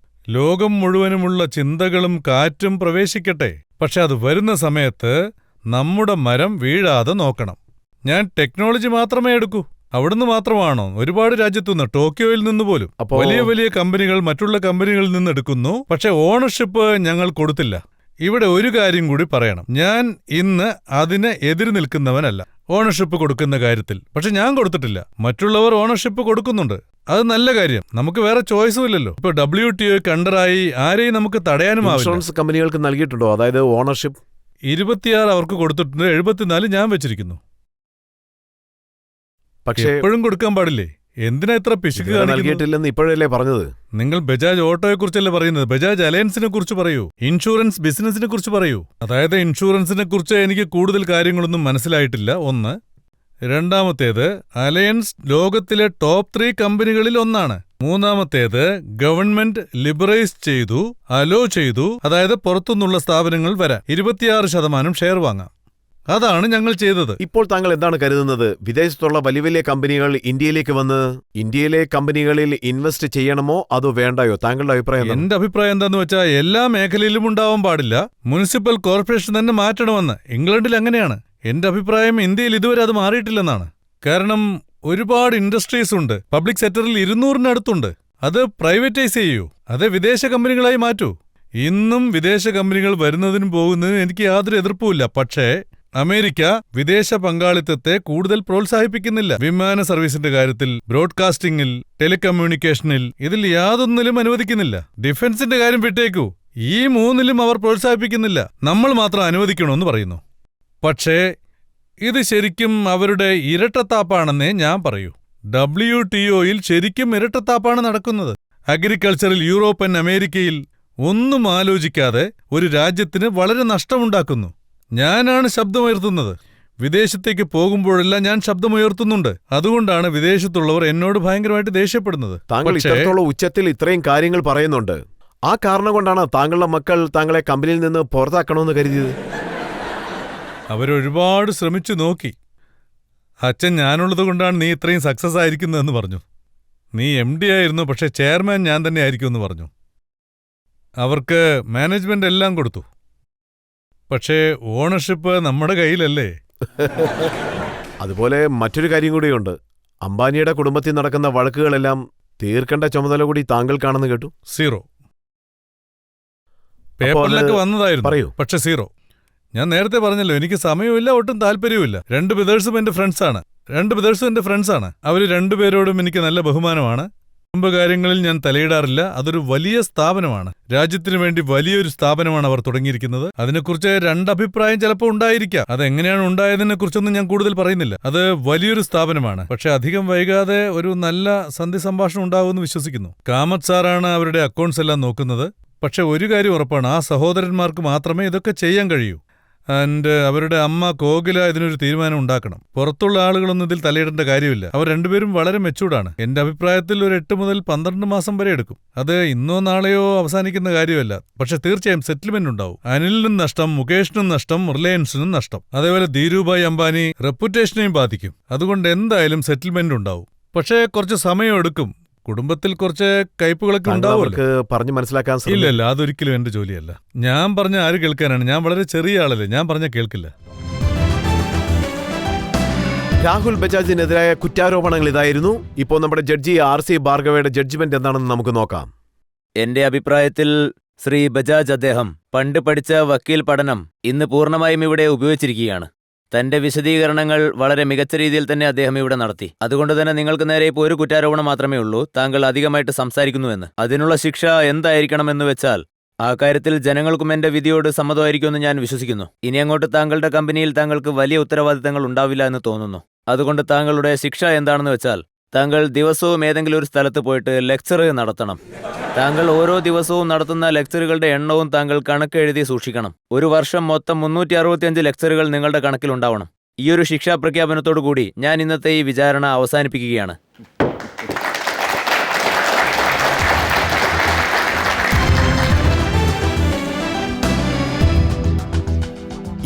ലോകം മുഴുവനുമുള്ള ചിന്തകളും കാറ്റും പ്രവേശിക്കട്ടെ. പക്ഷെ അത് വരുന്ന സമയത്ത് നമ്മുടെ മരം വീഴാതെ നോക്കണം. ഞാൻ ടെക്നോളജി മാത്രമേ എടുക്കൂ. അവിടുന്ന് മാത്രമാണോ? ഒരുപാട് രാജ്യത്തുനിന്ന്, ടോക്കിയോയിൽ നിന്ന് പോലും വലിയ വലിയ കമ്പനികൾ മറ്റുള്ള കമ്പനികളിൽ നിന്ന് എടുക്കുന്നു. പക്ഷെ ഓണർഷിപ്പ് ഞങ്ങൾ കൊടുത്തില്ല. ഇവിടെ ഒരു കാര്യം കൂടി പറയണം, ഞാൻ ഇന്ന് അതിന് എതിര് നിൽക്കുന്നവനല്ല ഓണർഷിപ്പ് കൊടുക്കുന്ന കാര്യത്തിൽ. പക്ഷെ ഞാൻ കൊടുത്തിട്ടില്ല, മറ്റുള്ളവർ ഓണർഷിപ്പ് കൊടുക്കുന്നുണ്ട്. അത് നല്ല കാര്യം. നമുക്ക് വേറെ ചോയ്സും ഇല്ലല്ലോ. ഇപ്പൊ WTO കണ്ടറായി ആരെയും നമുക്ക് തടയാനും ആവില്ല. ഇൻഷുറൻസ് കമ്പനികൾക്ക് നൽകിയിട്ടുണ്ടോ? അതായത് ഓണർഷിപ്പ് 26 അവർക്ക് കൊടുത്തിട്ടുണ്ട്, 74 ഞാൻ വെച്ചിരിക്കുന്നു. പക്ഷേ എപ്പോഴും കൊടുക്കാൻ പാടില്ലേ? എന്തിനാ ഇത്ര പിശുക്ക് നൽകിയിട്ടില്ലെന്ന് ഇപ്പോഴല്ലേ പറഞ്ഞത്? നിങ്ങൾ ബജാജ് ഓട്ടോയെ കുറിച്ചല്ലേ പറയുന്നത്? ബജാജ് അലയൻസിനെ കുറിച്ച് പറയൂ, ഇൻഷുറൻസ് ബിസിനസിനെ കുറിച്ച് പറയൂ. അതായത് ഇൻഷുറൻസിനെ കുറിച്ച് എനിക്ക് കൂടുതൽ കാര്യങ്ങളൊന്നും മനസ്സിലായിട്ടില്ല, ഒന്ന്. രണ്ടാമത്തേത്, അലയൻസ് ലോകത്തിലെ ടോപ്പ് 3 കമ്പനികളിൽ ഒന്നാണ്. മൂന്നാമത്തേത്, ഗവൺമെന്റ് ലിബറൈസ് ചെയ്തു, അലോ ചെയ്തു, അതായത് പുറത്തുനിന്നുള്ള സ്ഥാപനങ്ങൾ വരാം 26% ഷെയർ വാങ്ങാം. അതാണ് ഞങ്ങൾ ചെയ്തത്. ഇപ്പോൾ താങ്കൾ എന്താണ് കരുതുന്നത്? വിദേശത്തുള്ള വലിയ വലിയ കമ്പനികൾ ഇന്ത്യയിലേക്ക് വന്ന് ഇന്ത്യയിലെ കമ്പനികളിൽ ഇൻവെസ്റ്റ് ചെയ്യണമോ അതോ വേണ്ടയോ? താങ്കളുടെ അഭിപ്രായം എന്താണ്? എന്റെ അഭിപ്രായം എന്താന്ന് വെച്ചാൽ എല്ലാ മേഖലയിലും ഉണ്ടാവാൻ പാടില്ല, മുനിസിപ്പൽ കോർപ്പറേഷൻ തന്നെ മാറ്റണമെന്ന്. ഇംഗ്ലണ്ടിൽ അങ്ങനെയാണ്. എന്റെ അഭിപ്രായം ഇന്ത്യയിൽ ഇതുവരെ അത് മാറിയിട്ടില്ലെന്നാണ്. കാരണം ഒരുപാട് ഇൻഡസ്ട്രീസ് ഉണ്ട്, പബ്ലിക് സെക്ടറിൽ 200-നടുത്തുണ്ട്. അത് പ്രൈവറ്റൈസ് ചെയ്യൂ, അത് വിദേശ കമ്പനികളായി മാറ്റൂ. ഇന്നും വിദേശ കമ്പനികൾ വരുന്നതിനും പോകുന്നതിനും എനിക്ക് യാതൊരു എതിർപ്പുമില്ല. പക്ഷേ അമേരിക്ക വിദേശ പങ്കാളിത്തത്തെ കൂടുതൽ പ്രോത്സാഹിപ്പിക്കുന്നില്ല. വിമാന സർവീസിന്റെ കാര്യത്തിൽ, ബ്രോഡ്കാസ്റ്റിംഗിൽ, ടെലികമ്മ്യൂണിക്കേഷനിൽ, ഇതിൽ യാതൊന്നിലും അനുവദിക്കുന്നില്ല. ഡിഫൻസിന്റെ കാര്യം വിട്ടേക്കൂ, ഈ 3-ലും അവർ പ്രോത്സാഹിപ്പിക്കുന്നില്ല. നമ്മൾ മാത്രം അനുവദിക്കണമെന്ന് പറയുന്നു. പക്ഷേ ഇത് ശരിക്കും അവരുടെ ഇരട്ടത്താപ്പാണെന്നേ ഞാൻ പറയൂ. WTOയിൽ ശരിക്കും ഇരട്ടത്താപ്പാണ് നടക്കുന്നത്. അഗ്രികൾച്ചറിൽ യൂറോപ്പൻ അമേരിക്കയിൽ ഒന്നും ആലോചിക്കാതെ ഒരു രാജ്യത്തിന് വളരെ നഷ്ടമുണ്ടാക്കുന്നു. ഞാനാണ് ശബ്ദമുയർത്തുന്നത്. വിദേശത്തേക്ക് പോകുമ്പോഴെല്ലാം ഞാൻ ശബ്ദമുയർത്തുന്നുണ്ട്. അതുകൊണ്ടാണ് വിദേശത്തുള്ളവർ എന്നോട് ഭയങ്കരമായിട്ട് ദേഷ്യപ്പെടുന്നത്. താങ്കൾ ഇത്രത്തോളം ഉച്ചത്തിൽ ഇത്രയും കാര്യങ്ങൾ പറയുന്നുണ്ട്. ആ കാരണം കൊണ്ടാണ് താങ്കളുടെ മക്കൾ താങ്കളെ കമ്പനിയിൽ നിന്ന് പുറത്താക്കണമെന്ന് കരുതിയത്. അവരൊരുപാട് ശ്രമിച്ചു നോക്കി. അച്ഛൻ ഞാനുള്ളത് കൊണ്ടാണ് നീ ഇത്രയും സക്സസ് ആയിരിക്കുന്നതെന്ന് പറഞ്ഞു. നീ MD ആയിരുന്നു, പക്ഷെ ചെയർമാൻ ഞാൻ തന്നെ ആയിരിക്കുമെന്ന് പറഞ്ഞു. അവർക്ക് മാനേജ്മെന്റ് എല്ലാം കൊടുത്തു. പക്ഷേ ഓണർഷിപ്പ് നമ്മുടെ കയ്യിലല്ലേ. അതുപോലെ മറ്റൊരു കാര്യം കൂടിയുണ്ട്. അംബാനിയുടെ കുടുംബത്തിൽ നടക്കുന്ന വഴക്കുകളെല്ലാം തീർക്കേണ്ട ചുമതല കൂടി താങ്കൾക്കാണെന്ന് കേട്ടു. 0. പേപ്പറിലൊക്കെ വന്നതായിരുന്നു, പറയൂ. പക്ഷെ 0. ഞാൻ നേരത്തെ പറഞ്ഞല്ലോ, എനിക്ക് സമയമില്ല, ഒട്ടും താല്പര്യവുമില്ല. 2 ബ്രദേഴ്സും എന്റെ ഫ്രണ്ട്സാണ്. അവർ 2 പേരോടും എനിക്ക് നല്ല ബഹുമാനമാണ്. കുടുംബ കാര്യങ്ങളിൽ ഞാൻ തലയിടാറില്ല. അതൊരു വലിയ സ്ഥാപനമാണ്, രാജ്യത്തിനു വേണ്ടി വലിയൊരു സ്ഥാപനമാണ് അവർ തുടങ്ങിയിരിക്കുന്നത്. അതിനെക്കുറിച്ച് 2 അഭിപ്രായം ചിലപ്പോൾ ഉണ്ടായിരിക്കാം. അതെങ്ങനെയാണ് ഉണ്ടായതിനെ കുറിച്ചൊന്നും ഞാൻ കൂടുതൽ പറയുന്നില്ല. അത് വലിയൊരു സ്ഥാപനമാണ്. പക്ഷെ അധികം വൈകാതെ ഒരു നല്ല സന്ധി സംഭാഷണം ഉണ്ടാവുമെന്ന് വിശ്വസിക്കുന്നു. കാമത്ത് സാറാണ് അവരുടെ അക്കൗണ്ട്സ് എല്ലാം നോക്കുന്നത്. പക്ഷെ ഒരു കാര്യം ഉറപ്പാണ്, ആ സഹോദരന്മാർക്ക് മാത്രമേ ഇതൊക്കെ ചെയ്യാൻ കഴിയൂ. ആൻഡ് അവരുടെ അമ്മ കോകില ഇതിനൊരു തീരുമാനം ഉണ്ടാക്കണം. പുറത്തുള്ള ആളുകളൊന്നും ഇതിൽ തലയിടേണ്ട കാര്യമില്ല. അവർ 2 പേരും വളരെ മെച്ചൂർഡാണ്. എന്റെ അഭിപ്രായത്തിൽ ഒരു 8 മുതൽ 12 മാസം വരെ എടുക്കും. അത് ഇന്നോ നാളെയോ അവസാനിക്കുന്ന കാര്യമല്ല. പക്ഷെ തീർച്ചയായും സെറ്റിൽമെന്റ് ഉണ്ടാവും. അനിലിനും നഷ്ടം, മുകേഷിനും നഷ്ടം, റിലയൻസിനും നഷ്ടം. അതേപോലെ ധീരുഭായ് അംബാനി റെപ്യൂട്ടേഷനെയും ബാധിക്കും. അതുകൊണ്ട് എന്തായാലും സെറ്റിൽമെന്റ് ഉണ്ടാവും. പക്ഷേ കുറച്ച് സമയം എടുക്കും. കുടുംബത്തിൽ കുറച്ച് കയ്പുകളൊക്കെ ഉണ്ടാവുമല്ലോ. പറഞ്ഞു മനസ്സിലാക്കാൻ ഇല്ല, അതൊരിക്കലും എന്റെ ജോലിയല്ല. ഞാൻ പറഞ്ഞ ആര് കേൾക്കാനാണ്? ഞാൻ വളരെ ചെറിയ ആളല്ലേ, ഞാൻ പറഞ്ഞ കേൾക്കില്ല. രാഹുൽ ബജാജിനെതിരായ കുറ്റാരോപണങ്ങൾ ഇതായിരുന്നു. ഇപ്പോൾ നമ്മുടെ ജഡ്ജി RC ഭാർഗവയുടെ ജഡ്ജ്മെന്റ് എന്താണെന്ന് നമുക്ക് നോക്കാം. എന്റെ അഭിപ്രായത്തിൽ ശ്രീ ബജാജ് അദ്ദേഹം പണ്ട് പഠിച്ച വക്കീൽ പഠനം ഇന്ന് പൂർണ്ണമായും ഇവിടെ ഉപയോഗിച്ചിരിക്കുകയാണ്. തന്റെ വിശദീകരണങ്ങൾ വളരെ മികച്ച രീതിയിൽ തന്നെ അദ്ദേഹം ഇവിടെ നടത്തി. അതുകൊണ്ട് തന്നെ നിങ്ങൾക്ക് നേരെ ഇപ്പോൾ ഒരു കുറ്റാരോപണം മാത്രമേ ഉള്ളൂ, താങ്കൾ അധികമായിട്ട് സംസാരിക്കുന്നുവെന്ന്. അതിനുള്ള ശിക്ഷ എന്തായിരിക്കണമെന്ന് വെച്ചാൽ ആ കാര്യത്തിൽ ജനങ്ങൾക്കും എന്റെ വിധിയോട് സമ്മതമായിരിക്കുമെന്ന് ഞാൻ വിശ്വസിക്കുന്നു. ഇനി അങ്ങോട്ട് താങ്കളുടെ കമ്പനിയിൽ താങ്കൾക്ക് വലിയ ഉത്തരവാദിത്തങ്ങൾ ഉണ്ടാവില്ല എന്ന് തോന്നുന്നു. അതുകൊണ്ട് താങ്കളുടെ ശിക്ഷ എന്താണെന്ന് വെച്ചാൽ താങ്കൾ ദിവസവും ഏതെങ്കിലും ഒരു സ്ഥലത്ത് പോയിട്ട് ലെക്ചർ നടത്തണം. താങ്കൾ ഓരോ ദിവസവും നടത്തുന്ന ലെക്ചറുകളുടെ എണ്ണവും താങ്കൾ കണക്ക് എഴുതി സൂക്ഷിക്കണം. ഒരു വർഷം മൊത്തം 365 ലെക്ചറുകൾ നിങ്ങളുടെ കണക്കിലുണ്ടാവണം. ഈയൊരു ശിക്ഷാ പ്രഖ്യാപനത്തോടു കൂടി ഞാൻ ഇന്നത്തെ ഈ വിചാരണ അവസാനിപ്പിക്കുകയാണ്.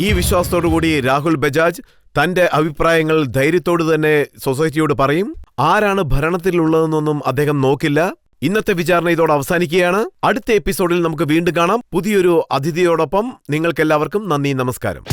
ഈ വിശ്വാസത്തോടുകൂടി രാഹുൽ ബജാജ് തന്റെ അഭിപ്രായങ്ങൾ ധൈര്യത്തോട് തന്നെ സൊസൈറ്റിയോട് പറയും. ആരാണ് ഭരണത്തിലുള്ളതെന്നൊന്നും അദ്ദേഹം നോക്കില്ല. ഇന്നത്തെ വിചാരണ ഇതോടെ അവസാനിക്കുകയാണ്. അടുത്ത എപ്പിസോഡിൽ നമുക്ക് വീണ്ടും കാണാം പുതിയൊരു അതിഥിയോടൊപ്പം. നിങ്ങൾക്കെല്ലാവർക്കും നന്ദി, നമസ്കാരം.